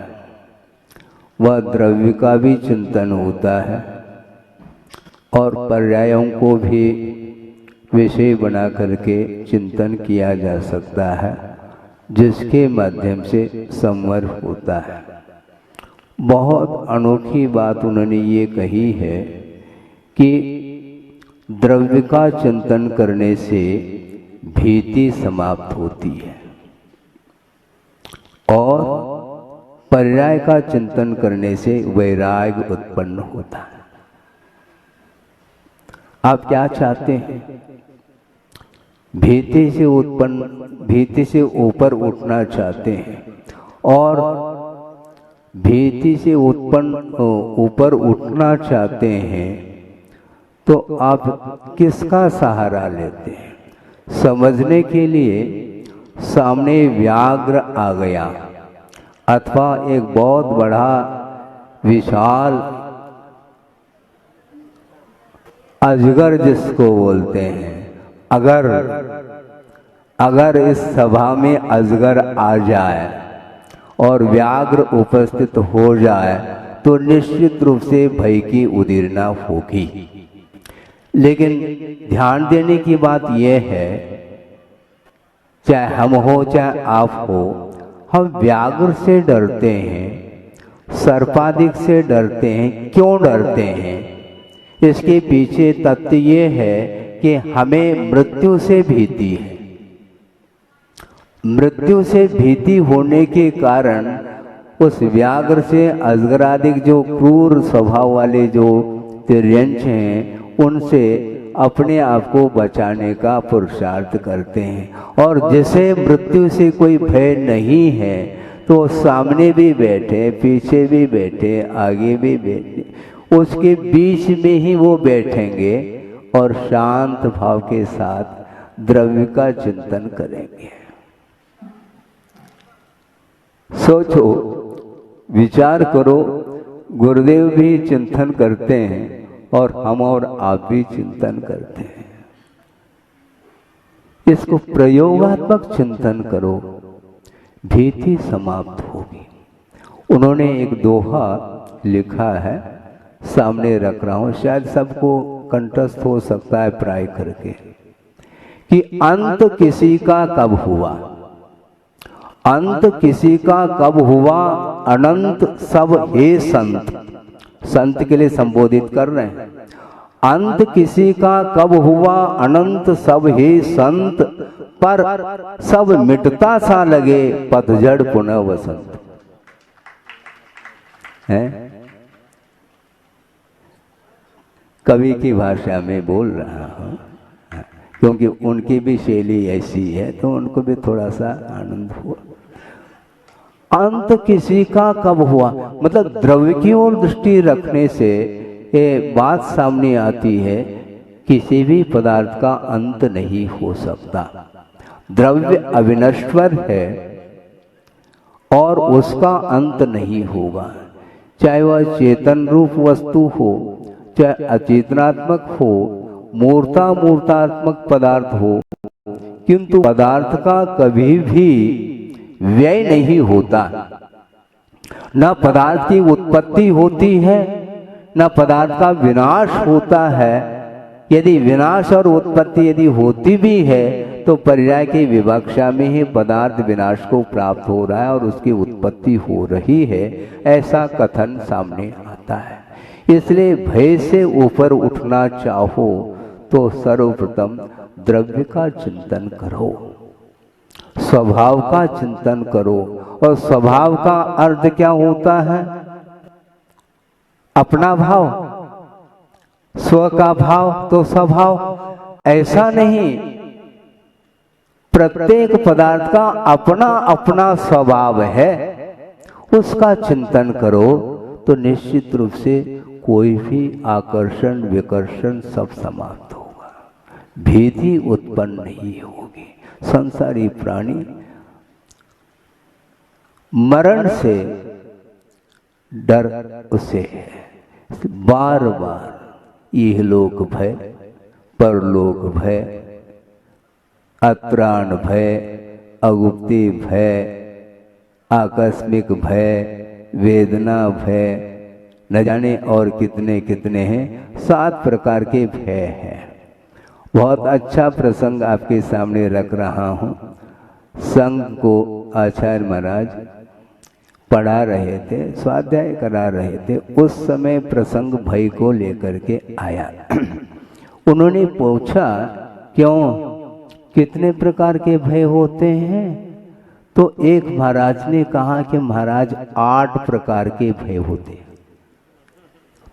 वह द्रव्य का भी चिंतन होता है और पर्यायों को भी विषय बना करके चिंतन किया जा सकता है, जिसके माध्यम से संवर होता है। बहुत अनोखी बात उन्होंने ये कही है कि द्रव्य का चिंतन करने से भीति समाप्त होती है और पर्याय का चिंतन करने से वैराग्य उत्पन्न होता है। आप क्या चाहते हैं? भीति से ऊपर उठना चाहते हैं और भीति से ऊपर उठना चाहते हैं तो आप किसका सहारा लेते हैं? समझने के लिए सामने व्याघ्र आ गया अथवा एक बहुत बड़ा विशाल अजगर जिसको बोलते हैं, अगर इस सभा में अजगर आ जाए और व्याघ्र उपस्थित हो जाए तो निश्चित रूप से भय की उदीरना होगी। लेकिन ध्यान देने की बात यह है, चाहे हम हो चाहे आप हो, हम व्याघ्र से डरते हैं, सर्पादिक से डरते हैं। क्यों डरते हैं? इसके पीछे तथ्य ये है कि हमें मृत्यु से भीति है। मृत्यु से भीति होने के कारण उस व्याघ्र से अजगरादिक जो क्रूर स्वभाव वाले जो तिर्यंश हैं, उनसे अपने आप को बचाने का पुरुषार्थ करते हैं। और जिसे मृत्यु से कोई भय नहीं है तो सामने भी बैठे, पीछे भी बैठे, आगे भी बैठे, उसके बीच में ही वो बैठेंगे और शांत भाव के साथ द्रव्य का चिंतन करेंगे। सोचो, विचार करो, गुरुदेव भी चिंतन करते हैं और हम और आप भी चिंतन करते हैं। इसको प्रयोगात्मक चिंतन करो, भीति समाप्त होगी। उन्होंने एक दोहा लिखा है, सामने रख रहा हूं, शायद सबको कंठस्थ हो सकता है प्राय करके, कि अंत किसी का कब हुआ, अंत किसी का कब हुआ, अनंत सब हे संत। संत के लिए संबोधित कर रहे हैं। अंत किसी का कब हुआ, अनंत सब हे संत, पर सब मिटता सा लगे, पतझड़ पुनः वसंत। है कवि की भाषा में बोल रहा हूं, क्योंकि उनकी भी शैली ऐसी है तो उनको भी थोड़ा सा आनंद हुआ। अंत किसी का कब हुआ, मतलब द्रव्य की ओर दृष्टि रखने से ये बात सामने आती है, किसी भी पदार्थ का अंत नहीं हो सकता। द्रव्य अविनश्वर है और उसका अंत नहीं होगा, चाहे वह चेतन रूप वस्तु हो, चाहे अचेतनात्मक हो, मूर्तात्मक पदार्थ हो, किंतु पदार्थ का कभी भी व्यय नहीं होता। न पदार्थ की उत्पत्ति होती है, न पदार्थ का विनाश होता है। यदि विनाश और उत्पत्ति यदि होती भी है तो पर्याय की विवक्षा में ही पदार्थ विनाश को प्राप्त हो रहा है और उसकी उत्पत्ति हो रही है, ऐसा कथन सामने आता है। इसलिए भय से ऊपर उठना चाहो तो सर्वप्रथम द्रव्य का चिंतन करो, स्वभाव का चिंतन करो। और स्वभाव का अर्थ क्या होता है? अपना भाव, स्व का भाव तो स्वभाव। ऐसा नहीं, प्रत्येक पदार्थ का अपना अपना स्वभाव है, उसका चिंतन करो तो निश्चित रूप से कोई भी आकर्षण विकर्षण सब समाप्त होगा, भीति उत्पन्न नहीं होगी। संसारी प्राणी मरण से डर उसे है, बार बार इहलोक भय, परलोक भय, अत्राण भय, अगुप्ती भय, आकस्मिक भय, वेदना, भय, न जाने और कितने कितने हैं। 7 प्रकार के भय हैं। बहुत अच्छा प्रसंग आपके सामने रख रहा हूँ। संघ को आचार्य महाराज पढ़ा रहे थे, स्वाध्याय करा रहे थे। उस समय प्रसंग भय को लेकर के आया। उन्होंने पूछा, क्यों, कितने प्रकार के भय होते हैं? तो एक महाराज ने कहा कि महाराज 8 प्रकार के भय होते हैं।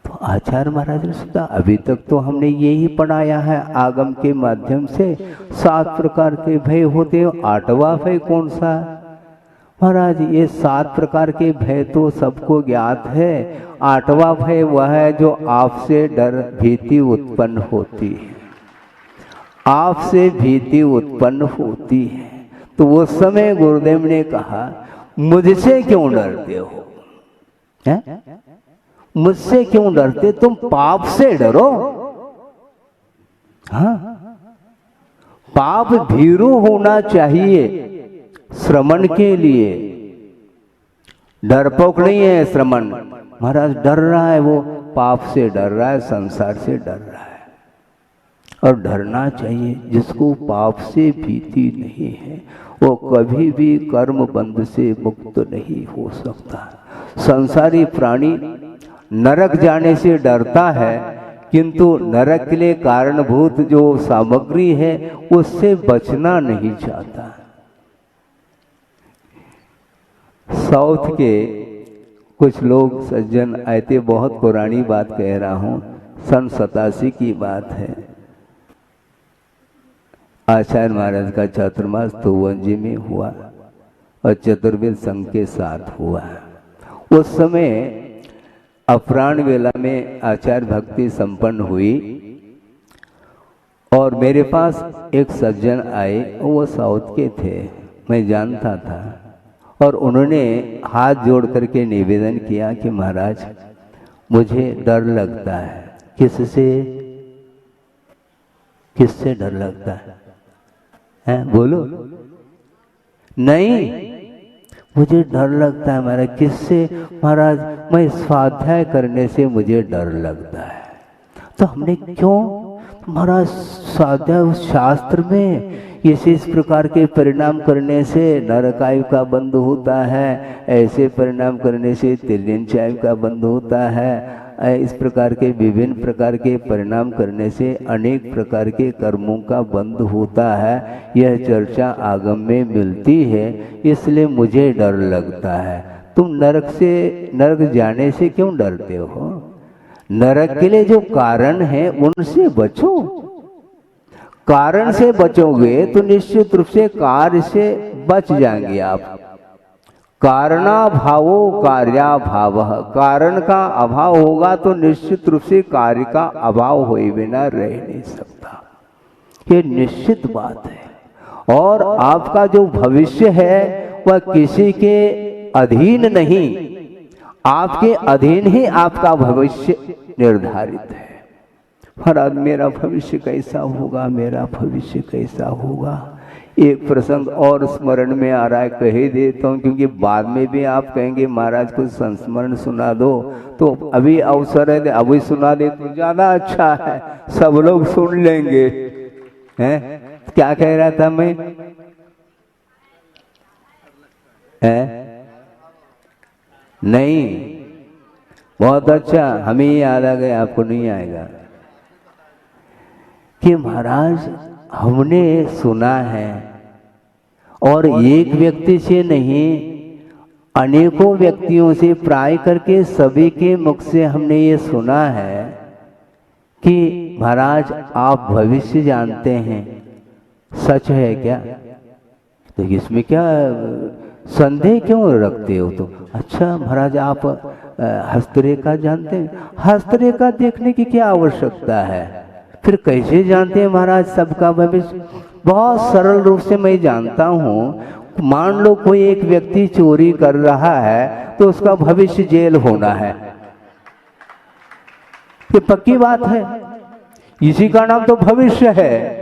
तो आचार्य महाराज ने सोचा, अभी तक तो हमने यही पढ़ाया है आगम के माध्यम से, 7 प्रकार के भय होते हैं, 8वां भय कौन सा? महाराज ये 7 प्रकार के भय तो सबको ज्ञात है, 8वां भय वह है जो आपसे डर भीति उत्पन्न होती है, आपसे भीति उत्पन्न होती है। तो वो समय गुरुदेव ने कहा, मुझसे क्यों डरते हो? हैं? मुझसे क्यों डरते? तुम पाप से डरो। हाँ, पाप भीरू होना चाहिए श्रमण के लिए, डरपोक नहीं है श्रमण। महाराज डर रहा है, वो पाप से डर रहा है, संसार से डर रहा है। और डरना चाहिए। जिसको पाप से भीति नहीं है वो कभी भी कर्म बंध से मुक्त नहीं हो सकता। संसारी प्राणी नरक जाने से डरता है, किंतु नरक के लिए कारणभूत जो सामग्री है उससे बचना नहीं चाहता। साउथ के कुछ लोग सज्जन आए थे, बहुत पुरानी बात कह रहा हूं, सन 87 की बात है। आचार्य महाराज का चातुर्मास तोवंजी में हुआ और चतुर्वेद संघ के साथ हुआ। उस समय अपराह्न वेला में आचार्य भक्ति संपन्न हुई और मेरे पास एक सज्जन आए, वो साउथ के थे, मैं जानता था। और उन्होंने हाथ जोड़ करके निवेदन किया कि महाराज मुझे डर लगता है। किससे? किससे डर लगता है? बोलो। नहीं, मुझे डर लगता है महाराज। किससे? महाराज मैं स्वाध्याय करने से मुझे डर लगता है। तो हमने क्यों? महाराज स्वाध्याय शास्त्र में इस प्रकार के परिणाम करने से नरकायु का बंध होता है, ऐसे परिणाम करने से तिर्यंचायु का बंध होता है, इस प्रकार के विभिन्न प्रकार के परिणाम करने से अनेक प्रकार के कर्मों का बंध होता है। यह चर्चा आगम में मिलती है, इसलिए मुझे डर लगता है। तुम नरक जाने से क्यों डरते हो? नरक के लिए जो कारण है उनसे बचो। कारण से बचोगे तो निश्चित रूप से कार्य से बच जाएंगे आप। कारणाभावो कार्याभावः, कारण का अभाव होगा तो निश्चित रूप से कार्य का अभाव हुए बिना रह नहीं सकता। ये निश्चित बात है। और आपका जो भविष्य है वह किसी के अधीन नहीं, आपके अधीन ही आपका भविष्य निर्धारित है। महाराज मेरा भविष्य कैसा होगा, मेरा भविष्य कैसा होगा। एक प्रसंग और स्मरण में आ रहा है, कह ही देता हूँ, क्योंकि बाद में भी आप कहेंगे महाराज कुछ संस्मरण सुना दो, तो अभी अवसर है, अभी सुना दे तो ज्यादा अच्छा है, सब लोग सुन लेंगे। हैं? क्या कह रहा था मैं? नहीं, बहुत अच्छा, हमें याद आ गया, आपको नहीं आएगा। कि महाराज हमने सुना है, और एक व्यक्ति से नहीं अनेकों व्यक्तियों से प्राय करके सभी के मुख से हमने ये सुना है कि महाराज आप भविष्य जानते हैं, सच है क्या? तो इसमें क्या संदेह क्यों रखते हो? तो अच्छा महाराज आप हस्तरेखा जानते हैं? हस्तरेखा देखने की क्या आवश्यकता है? फिर कैसे जानते हैं महाराज सबका भविष्य? बहुत सरल रूप से मैं जानता हूँ। मान लो कोई एक व्यक्ति चोरी कर रहा है तो उसका भविष्य जेल होना है, ये पक्की बात है। इसी का नाम तो भविष्य है।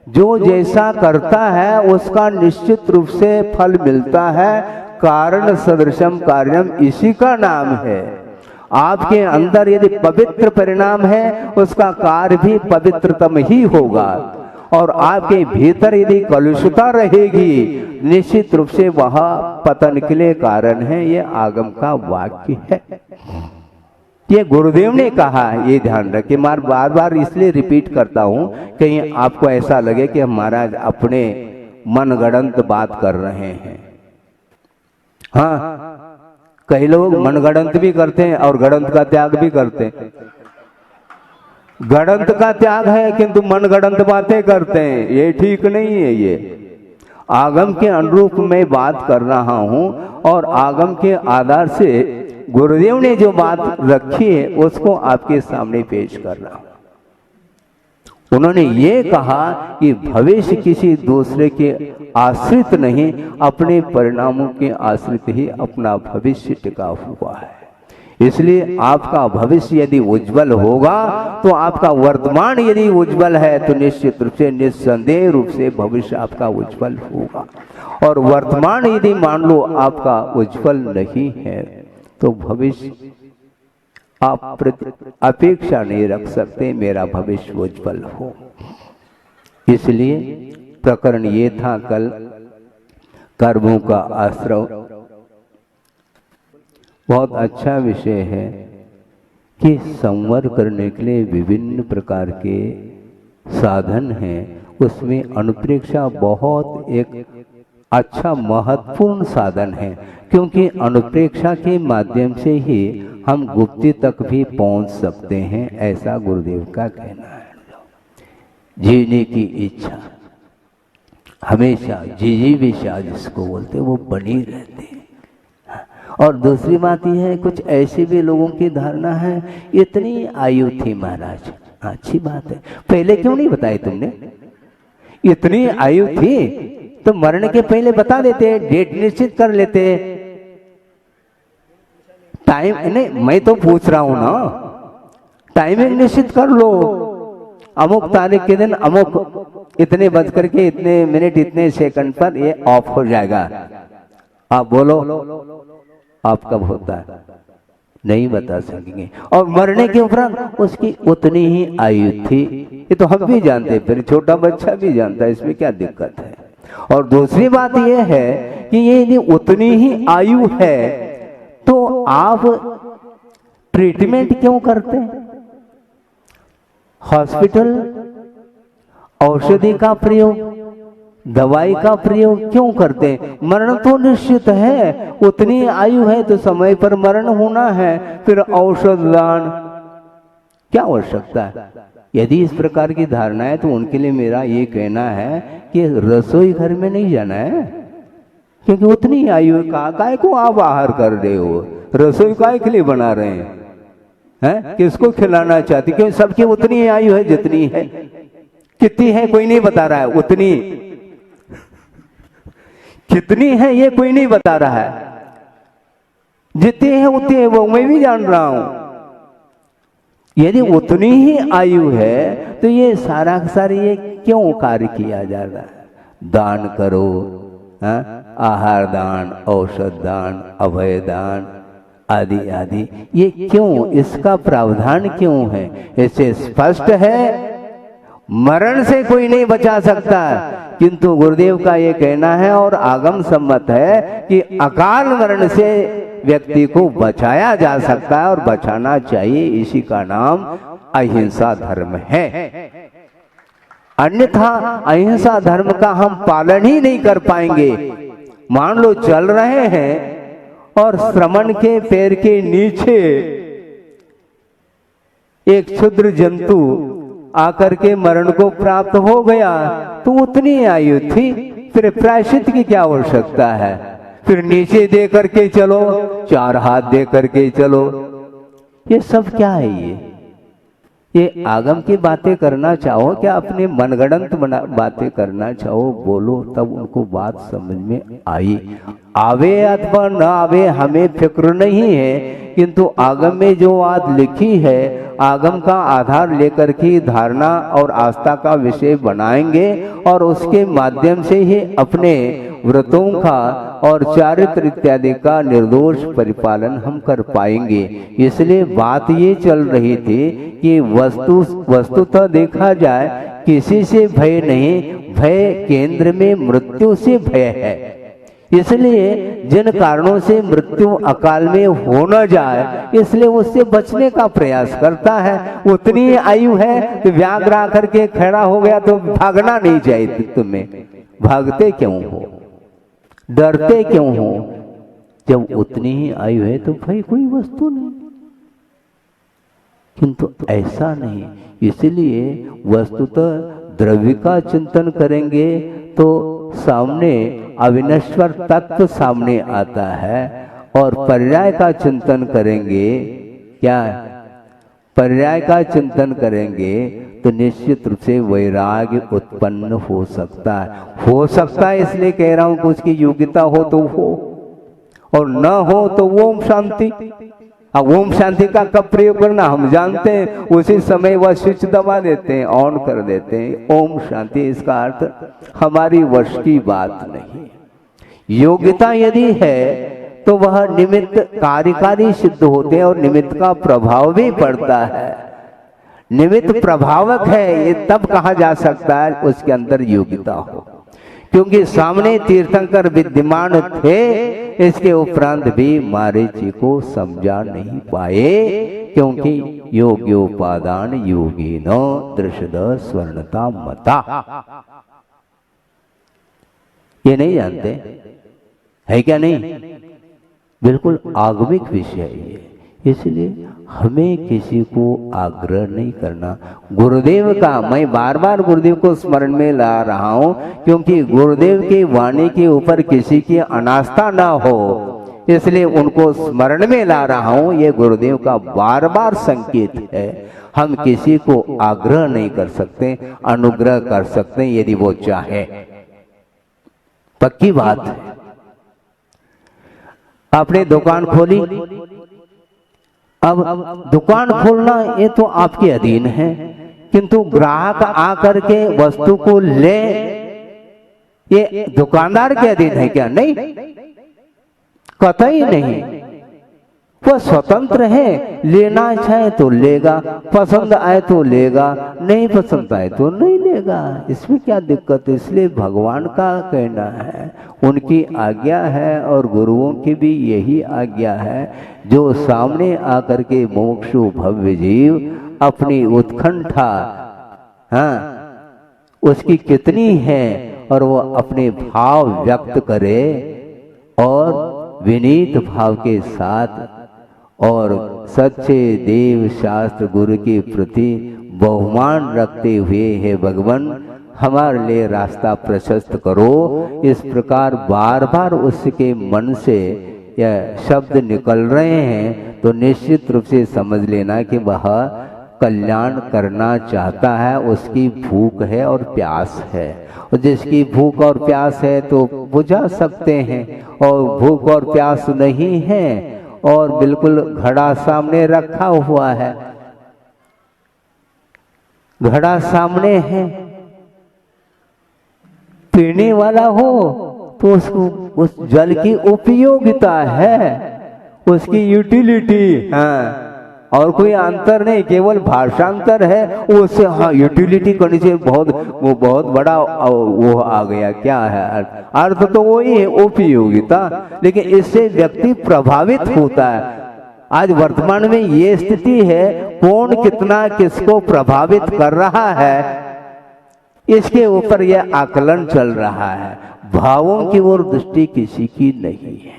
जो जैसा करता है उसका निश्चित रूप से फल मिलता है, कारण सदृशम कार्यम, इसी का नाम है। आपके अंदर यदि पवित्र परिणाम है, उसका कार्य भी पवित्रतम ही होगा। और आपके भीतर यदि कलुषता रहेगी, निश्चित रूप से वह पतन के लिए कारण है। ये आगम का वाक्य है, ये गुरुदेव ने कहा। ये ध्यान रखिए, मैं बार बार इसलिए रिपीट करता हूं, कहीं आपको ऐसा लगे कि हम महाराज अपने मनगढ़ंत बात कर रहे हैं। हाँ, कई लोग मनगढ़ंत भी करते हैं और गढ़ंत का त्याग भी करते हैं। गढ़ंत का त्याग है किंतु मनगढ़ंत बातें करते हैं, ये ठीक नहीं है। ये आगम के अनुरूप में बात कर रहा हूं और आगम के आधार से गुरुदेव ने जो बात रखी है उसको आपके सामने पेश कर रहा हूं। उन्होंने ये कहा कि भविष्य किसी दूसरे के आश्रित नहीं, अपने परिणामों के आश्रित ही अपना भविष्य टिका हुआ है। इसलिए आपका भविष्य यदि उज्जवल होगा तो आपका वर्तमान यदि उज्जवल है तो निश्चित रूप से निस्संदेह रूप से भविष्य आपका उज्जवल होगा। और वर्तमान यदि मान लो आपका उज्जवल नहीं है तो भविष्य आप अपेक्षा नहीं रख सकते मेरा भविष्य उज्जवल हो। इसलिए प्रकरण ये था कल कर्मों का आश्रय। बहुत अच्छा विषय है कि संवर करने के लिए विभिन्न प्रकार के साधन हैं, उसमें अनुप्रेक्षा बहुत एक अच्छा महत्वपूर्ण साधन है, क्योंकि अनुप्रेक्षा के माध्यम से ही हम गुप्ति तक भी पहुंच सकते हैं, ऐसा गुरुदेव का कहना है। जीने की इच्छा हमेशा जिजीविषा जिसको बोलते वो बनी रहती है। और दूसरी बात यह है, कुछ ऐसे भी लोगों की धारणा है इतनी आयु थी महाराज, अच्छी बात है, पहले क्यों नहीं बताई तुमने? इतनी आयु थी तो मरने के पहले बता देते, डेट निश्चित कर लेते। टाइम नहीं, मैं तो पूछ रहा हूं ना, टाइमिंग निश्चित कर लो, अमुक तारीख के दिन अमुक इतने बज करके इतने मिनट इतने सेकंड पर ये ऑफ हो जाएगा। आप बोलो आप कब होता है? नहीं बता सकेंगे। और मरने के उपरांत उसकी उतनी ही आयु थी, ये तो हम भी जानते, फिर छोटा बच्चा भी जानता है, इसमें क्या दिक्कत है। और दूसरी बात यह है कि ये यदि उतनी ही आयु है तो आप ट्रीटमेंट क्यों करते हैं? हॉस्पिटल औषधि का प्रयोग, दवाई का प्रयोग क्यों करते हैं? मरण तो निश्चित है, उतनी आयु है तो समय पर मरण होना है, फिर औषध दान क्या आवश्यकता है? यदि इस प्रकार की धारणा है तो उनके लिए मेरा ये कहना है कि रसोई घर में नहीं जाना है, क्योंकि उतनी आयु काय को आप आहार कर रहे हो, रसोई काय के लिए बना रहे हैं, किसको खिलाना चाहती? क्योंकि सबकी उतनी आयु है जितनी है। कितनी है कोई नहीं बता रहा है, उतनी कितनी है ये कोई नहीं बता रहा है, जितनी है उतनी है वो मैं भी जान रहा हूं। यदि उतनी ही आयु है तो ये सारा ये क्यों कार्य किया जा रहा है? दान करो, आहार दान, औषध दान, अभय दान आदि आदि, ये क्यों, इसका प्रावधान क्यों है? इससे स्पष्ट है मरण से कोई नहीं बचा सकता, किंतु गुरुदेव का ये कहना है और आगम सम्मत है कि अकाल मरण से व्यक्ति को बचाया जा सकता है और बचाना चाहिए। इसी का नाम अहिंसा धर्म है। अन्यथा अहिंसा धर्म का हम पालन ही नहीं कर पाएंगे। मान लो चल रहे हैं और श्रमण के पैर के नीचे एक क्षुद्र जंतु आकर के मरण को प्राप्त हो गया, तो उतनी आयु थी, फिर प्रायश्चित की क्या आवश्यकता है? फिर नीचे दे करके चलो, चार हाथ दे करके चलो, ये सब क्या है? ये आगम की बातें करना चाहो क्या अपने मनगढ़ंत बातें करना चाहो, बोलो, तब उनको बात समझ में आई। आवे अथवा न आवे हमें फिक्र नहीं है, किंतु आगम में जो बात लिखी है आगम का आधार लेकर के धारणा और आस्था का विषय बनाएंगे और उसके माध्यम से ही अपने व्रतों का और चारित्र इत्यादि का निर्दोष परिपालन हम कर पाएंगे। इसलिए बात ये चल रही थी कि वस्तुतः देखा जाए किसी से भय नहीं, भय केंद्र में मृत्यु से भय है। इसलिए जिन कारणों से मृत्यु अकाल में हो न जाए, इसलिए उससे बचने का प्रयास करता है। उतनी आयु है तो व्याघ्र आकर के खड़ा हो गया तो भागना नहीं चाहिए तुम्हें। भागते क्यों हो, डरते क्यों हो? जब उतनी ही आयु है तो भाई कोई वस्तु नहीं, किंतु ऐसा नहीं। इसलिए वस्तुतः द्रव्य का चिंतन करेंगे तो सामने अविनश्वर तत्व सामने आता है, और पर्याय का चिंतन करेंगे, क्या पर्याय का चिंतन करेंगे तो निश्चित रूप से वैराग्य उत्पन्न हो सकता है। हो सकता है इसलिए कह रहा हूं कि उसकी योग्यता हो तो हो, और न हो तो ओम शांति। अब ओम शांति का कब प्रयोग करना हम जानते हैं, उसी समय वह स्विच दबा देते हैं, ऑन कर देते हैं। ओम शांति, इसका अर्थ हमारी वश की बात नहीं। योग्यता यदि है तो वह निमित्त कार्यकारी सिद्ध होते हैं, और निमित्त का प्रभाव भी पड़ता है। निमित्त प्रभावक है ये तब कहा जा सकता है उसके अंदर योग्यता हो, क्योंकि सामने तीर्थंकर विद्यमान थे, इसके उपरांत भी मारीची को समझा नहीं पाए, क्योंकि योग्योपादान योगिनो दृषद स्वर्णता मता। ये नहीं जानते है क्या? नहीं, बिल्कुल आगमिक विषय है। इसलिए हमें किसी को आग्रह नहीं करना। गुरुदेव का, मैं बार बार गुरुदेव को स्मरण में ला रहा हूं, क्योंकि गुरुदेव की वाणी के ऊपर किसी की अनास्था ना हो, इसलिए उनको स्मरण में ला रहा हूं। ये गुरुदेव का बार बार संकेत है। हम किसी को आग्रह नहीं कर सकते, अनुग्रह कर सकते यदि वो चाहे, पक्की बात है। आपने दुकान खोली, अब दुकान खोलना ये तो आपके अधीन है, किंतु ग्राहक आकर के वस्तु को ले, ये दुकानदार के अधीन है क्या? नहीं, कतई नहीं। वह स्वतंत्र है, लेना चाहे तो लेगा, पसंद आए तो लेगा, नहीं पसंद आए तो नहीं लेगा, इसमें क्या दिक्कत है? इसलिए भगवान का कहना है, उनकी आज्ञा है, और गुरुओं की भी यही आज्ञा है, जो सामने आकर के मोक्षु भव्य जीव अपनी उत्कंठा, उसकी कितनी है, और वो अपने भाव व्यक्त करे, और विनीत भाव के साथ और सच्चे देव शास्त्र गुरु के प्रति बहुमान रखते हुए, हे भगवान हमारे लिए रास्ता प्रशस्त करो। इस प्रकार बार बार उसके मन से यह शब्द निकल रहे हैं, तो निश्चित रूप से समझ लेना कि वह कल्याण करना चाहता है। उसकी भूख है और प्यास है, और जिसकी भूख और प्यास है तो बुझा सकते हैं, और भूख और प्यास नहीं है और बिल्कुल घड़ा सामने रखा हुआ है, घड़ा सामने है, पीने वाला हो तो उसको उस जल की उपयोगिता है, उसकी यूटिलिटी, और कोई अंतर नहीं, केवल भाषांतर है उससे। यूटिलिटी करने से बहुत बड़ा वो आ गया, क्या है अर्थ तो वही है, उपयोगिता, लेकिन इससे व्यक्ति प्रभावित होता है। आज वर्तमान में ये स्थिति है, कौन कितना किसको प्रभावित कर रहा है, इसके ऊपर यह आकलन चल रहा है। भावों की ओर दृष्टि किसी की नहीं है।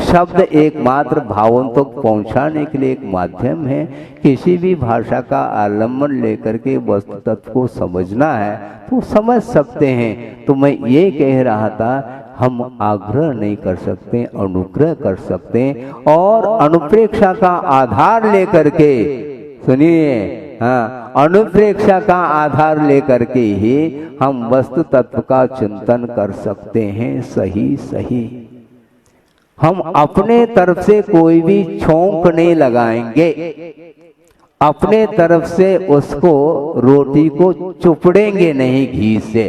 शब्द एकमात्र भावों तक तो पहुंचाने के लिए एक माध्यम है। किसी भी भाषा का आलम्बन लेकर के वस्तु तत्व को समझना है तो समझ सकते हैं। तो मैं ये कह रहा था, हम आग्रह नहीं कर सकते, अनुग्रह कर सकते, और अनुप्रेक्षा का आधार लेकर के, सुनिए, अनुप्रेक्षा का आधार लेकर के ही हम वस्तु तत्व का चिंतन कर सकते हैं। सही हम अपने तरफ से कोई भी छोंक नहीं लगाएंगे, अपने तरफ से उसको रोटी को चुपड़ेंगे नहीं घी से।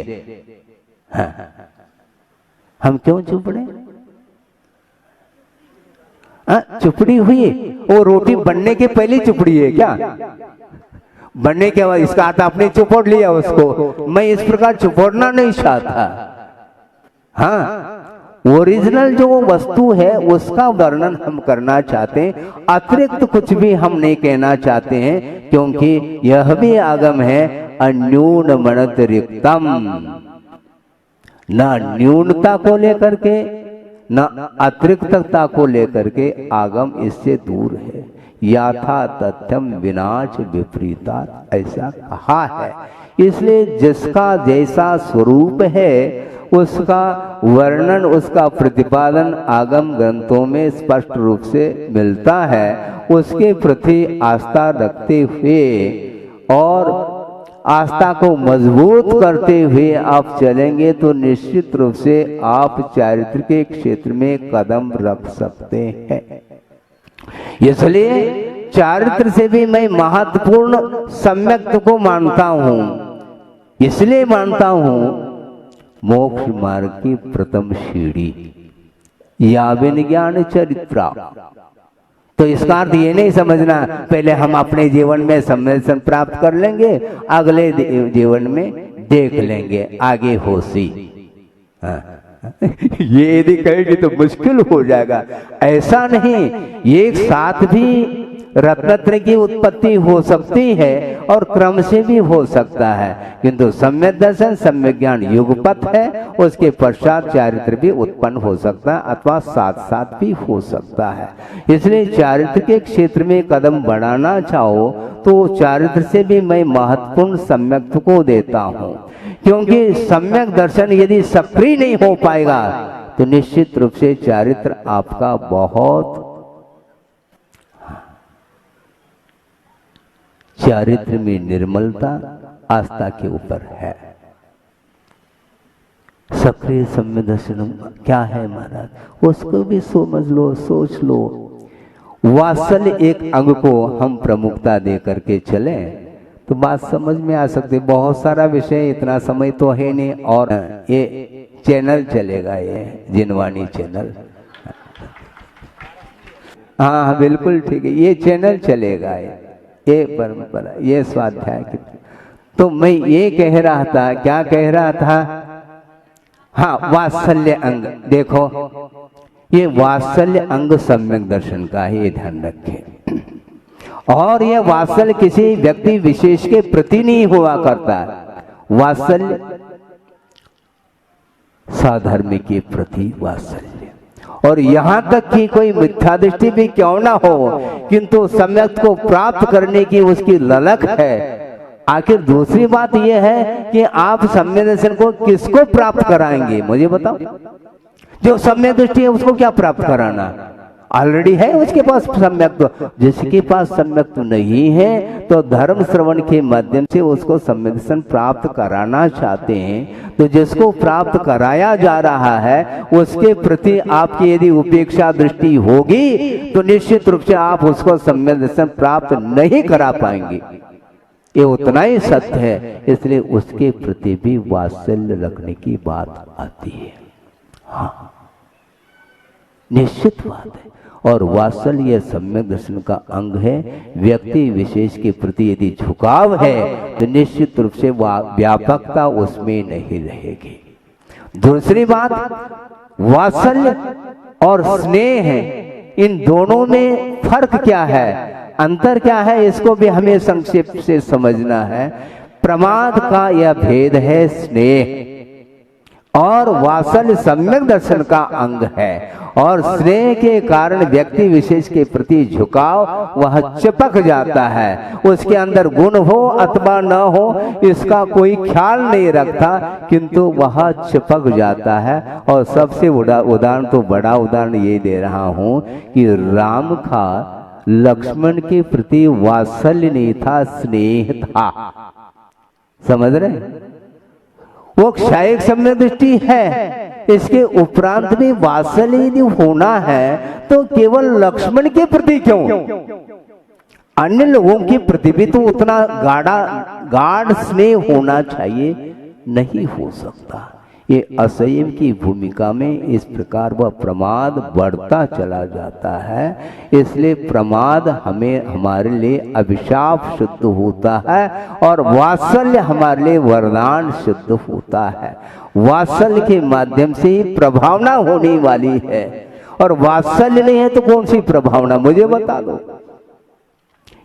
हम क्यों चुप रहे? चुपड़ी हुई, वो रोटी बनने के पहले चुपड़ी है क्या? बनने के बाद इसका अर्थ आपने चुपोड़ लिया उसको। मैं इस प्रकार चुपोड़ना नहीं चाहता। हाँ, ओरिजिनल जो वस्तु है उसका वर्णन हम करना चाहते हैं, अतिरिक्त कुछ भी हम नहीं कहना चाहते हैं, क्योंकि यह भी आगम है अन्यून मनतिरिक्तम, न न्यूनता को लेकर के न अतिरिक्तता को लेकर के आगम इससे दूर है। याथा तथ्यम विनाश विपरीता, ऐसा कहा है। इसलिए जिसका जैसा स्वरूप है उसका वर्णन, उसका प्रतिपादन आगम ग्रंथों में स्पष्ट रूप से मिलता है। उसके प्रति आस्था रखते हुए और आस्था को मजबूत करते हुए आप चलेंगे तो निश्चित रूप से आप चारित्र के क्षेत्र में कदम रख सकते हैं। इसलिए चारित्र से भी मैं महत्वपूर्ण सम्यक्त को मानता हूं, इसलिए मानता हूं मोक्ष मार्ग की प्रथम सीढ़ी या विज्ञान चरित्रा। तो इसका अर्थ ये नहीं समझना पहले हम अपने जीवन में सम्मेलन प्राप्त कर लेंगे, अगले जीवन में देख लेंगे आगे होशी। ये यदि कहेगी तो मुश्किल हो जाएगा। ऐसा नहीं, एक साथ भी रत्नत्रय की उत्पत्ति हो सकती है और क्रम से भी हो सकता है, किंतु सम्यक दर्शन सम्यक ज्ञान युगपथ है, उसके पश्चात चारित्र भी उत्पन्न हो सकता है अथवा साथ साथ भी हो सकता है। इसलिए चारित्र के क्षेत्र में कदम बढ़ाना चाहो तो चारित्र से भी मैं महत्वपूर्ण सम्यक को देता हूँ, क्योंकि सम्यक दर्शन यदि सक्रिय नहीं हो पाएगा तो निश्चित रूप से चारित्र आपका बहुत, चारित्र में निर्मलता आस्था के ऊपर है। सक्रिय सम्यक दर्शन क्या है महाराज, उसको भी समझ लो, सोच लो। वात्सल्य एक अंग को हम प्रमुखता दे करके चले तो बात समझ में आ सकती। बहुत सारा विषय, इतना समय तो है नहीं, और ये चैनल चलेगा, ये जिनवाणी चैनल। हाँ बिल्कुल ठीक है, ये चैनल चलेगा, ये परंपरा, ये स्वाध्याय की। तो मैं ये कह रहा था, क्या कह रहा था? हाँ, वात्सल्य अंग। देखो ये वात्सल्य अंग सम्यक दर्शन का है, ये ध्यान रखें। और ये वात्सल्य किसी व्यक्ति विशेष के प्रति नहीं हुआ करता, वात्सल्य साधर्मी के प्रति वात्सल्य। और यहाँ तक कि कोई मिथ्या दृष्टि भी क्यों ना हो, किंतु सम्यक को प्राप्त करने की उसकी ललक है। आखिर दूसरी बात यह है कि आप सम्यक दर्शन को किसको प्राप्त कराएंगे, मुझे बताओ। जो सम्यक दृष्टि है उसको क्या प्राप्त कराना, ऑलरेडी है उसके पास सम्यक्त्व। जिसके पास सम्यक्त्व नहीं है तो धर्म श्रवण के माध्यम से उसको सम्यक दर्शन प्राप्त कराना चाहते हैं। तो जिसको प्राप्त कराया जा रहा है उसके प्रति आपकी यदि उपेक्षा दृष्टि होगी तो निश्चित रूप से आप उसको सम्यक दर्शन प्राप्त नहीं करा पाएंगे, ये उतना ही सत्य है। इसलिए उसके प्रति भी वात्सल्य रखने की बात आती है। हाँ, निश्चित बात है। और वात्सल्य सम्यक दर्शन का अंग है। व्यक्ति विशेष के प्रति यदि झुकाव है तो निश्चित रूप से व्यापकता उसमें नहीं रहेगी। दूसरी बात, वात्सल्य और स्नेह है, इन दोनों में फर्क क्या है, अंतर क्या है, इसको भी हमें संक्षेप से समझना है। प्रमाद का यह भेद है स्नेह, और वात्सल्य सम्यक दर्शन का अंग है। और स्नेह के कारण व्यक्ति विशेष के प्रति झुकाव वह चिपक जाता है, उसके अंदर गुण हो अथवा न हो इसका कोई ख्याल नहीं रखता, किंतु वह चिपक जाता है। और सबसे बड़ा उदाहरण, तो बड़ा उदाहरण ये दे रहा हूं कि राम का लक्ष्मण के प्रति वात्सल्य नहीं था, स्नेह था। समझ रहे? वो क्षयिक सम्यक दृष्टि है, इसके उपरांत भी वात्सल्य यदि होना है तो केवल लक्ष्मण के प्रति क्यों, अन्य लोगों के प्रति भी तो उतना गाढ़ स्नेह होना चाहिए, नहीं हो सकता। ये असंयम की भूमिका में इस प्रकार वह प्रमाद बढ़ता चला जाता है। इसलिए प्रमाद हमें हमारे लिए अभिशाप सिद्ध होता है और वात्सल्य हमारे लिए वरदान सिद्ध होता है। वात्सल्य के माध्यम से ही प्रभावना होने वाली है, और वात्सल्य नहीं है तो कौन सी प्रभावना, मुझे बता दो।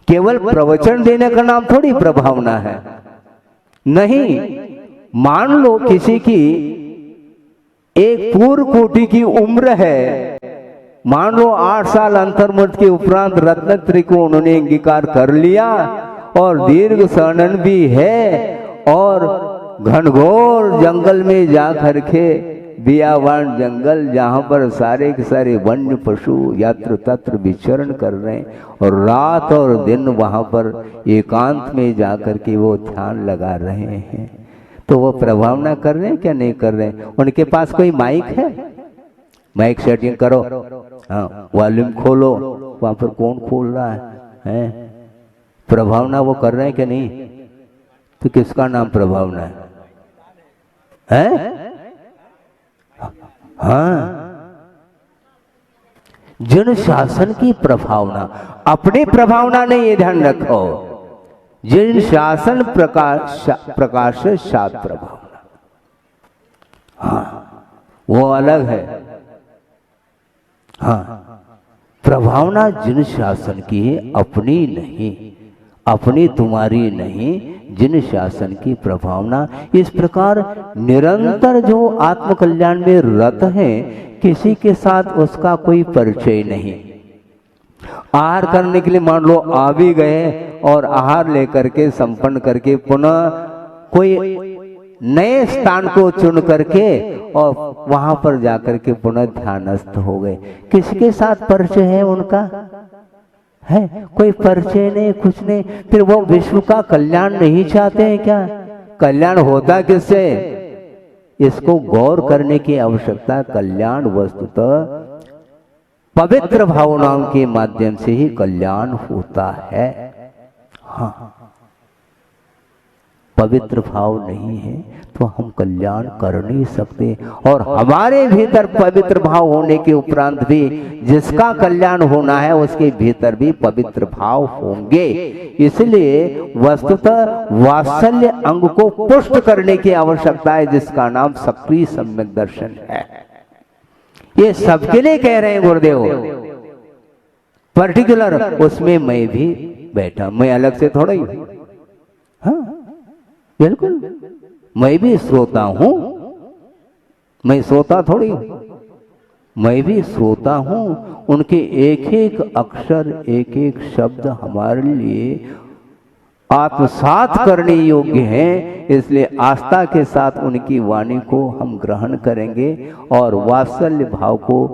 केवल प्रवचन देने का नाम थोड़ी प्रभावना है, नहीं। मान लो किसी की एक पूर्व कोटि की उम्र है, मान लो 8 साल अंतर्मुक्त के उपरांत रत्नत्रय को उन्होंने अंगीकार कर लिया और दीर्घ शरणन भी है, और घनघोर जंगल में जा करके, बियावान जंगल जहां पर सारे के सारे वन्य पशु यत्र तत्र विचरण कर रहे हैं, और रात और दिन वहां पर एकांत में जाकर के वो ध्यान लगा रहे हैं, तो वो प्रभावना कर रहे हैं क्या नहीं कर रहे हैं? उनके पास कोई माइक है? माइक सेटिंग करो, हाँ, वॉल्यूम खोलो, वहां पर कौन खोल रहा है? प्रभावना वो कर रहे हैं क्या नहीं? तो किसका नाम प्रभावना है? हाँ, जन शासन की प्रभावना, अपनी प्रभावना नहीं, ये ध्यान रखो। जिन शासन प्रकाश सात प्रभावना, हाँ, वो अलग है। हाँ, प्रभावना जिन शासन की है, अपनी नहीं, अपनी तुम्हारी नहीं, जिन शासन की प्रभावना। इस प्रकार निरंतर जो आत्मकल्याण में रत है, किसी के साथ उसका कोई परिचय नहीं। आहार करने के लिए मान लो आ भी गए, और आहार लेकर के संपन्न करके पुनः कोई नए स्थान को चुन करके और वहां पर जाकर के पुनः ध्यानस्थ हो गए। किसके साथ परिचय है उनका? है कोई परिचय नहीं, कुछ नहीं। फिर वो विश्व का कल्याण नहीं चाहते हैं क्या? कल्याण होता किससे? इसको गौर करने की आवश्यकता। कल्याण वस्तुतः पवित्र भावनाओं के माध्यम से ही कल्याण होता है। हाँ, पवित्र भाव नहीं है तो हम कल्याण कर नहीं सकते, और हमारे भीतर पवित्र भाव होने के उपरांत भी जिसका कल्याण होना है उसके भीतर भी पवित्र भाव होंगे। इसलिए वस्तुतः वात्सल्य अंग को पुष्ट करने की आवश्यकता है, जिसका नाम सक्रिय सम्यक दर्शन है। ये सबके लिए कह रहे हैं गुरुदेव, पर्टिकुलर उसमें मैं भी बैठा, मैं अलग से थोड़ा ही। हाँ बिल्कुल, मैं भी श्रोता हूं, मैं श्रोता थोड़ी हूं, मैं भी श्रोता हूं। उनके एक एक अक्षर, एक एक शब्द हमारे लिए आत्मसात करने योग्य हैं। इसलिए आस्था के साथ उनकी वाणी को हम ग्रहण करेंगे और वात्सल्य भाव को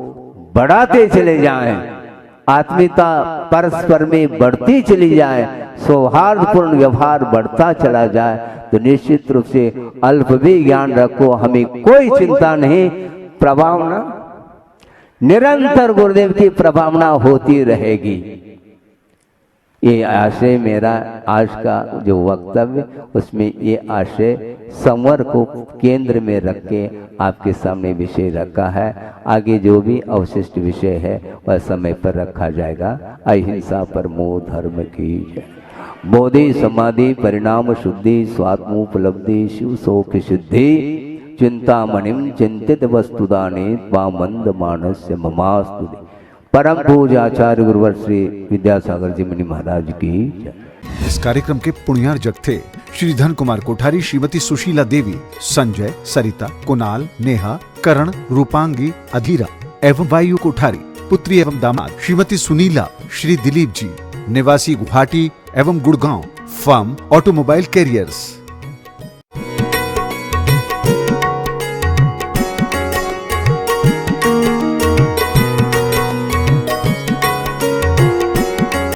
बढ़ाते चले जाएं, आत्मीयता परस्पर में बढ़ती चली जाए, सौहार्दपूर्ण व्यवहार बढ़ता चला जाए, तो निश्चित रूप से अल्प भी ज्ञान रखो, हमें कोई चिंता नहीं। प्रभावना निरंतर गुरुदेव की प्रभावना होती रहेगी। ये आशय मेरा आज का जो वक्तव्य, उसमें ये आशय संवर को केंद्र में रख के आपके सामने विषय रखा है। आगे जो भी अवशिष्ट विषय है वह समय पर रखा जाएगा। अहिंसा परमो धर्म की जय। बोधि समाधि परिणाम शुद्धि स्वात्मोपलब्धि शिव शोक सिद्धि चिंतामणिम चिंतित वस्तुदाने त्वामंद मानस्य ममास्तुति। परम पूज्य आचार्य गुरुवर श्री विद्यासागर जी मुनि महाराज की जय। इस कार्यक्रम के पुण्यार्जक थे श्री धन कुमार कोठारी, श्रीमती सुशीला देवी, संजय, सरिता, कुणाल, नेहा, करण, रूपांगी, अधीरा एवं वायु कोठारी, पुत्री एवं दामाद श्रीमती सुनीला, श्री दिलीप जी, निवासी गुवाहाटी एवं गुड़गांव, फर्म ऑटोमोबाइल कैरियर्स।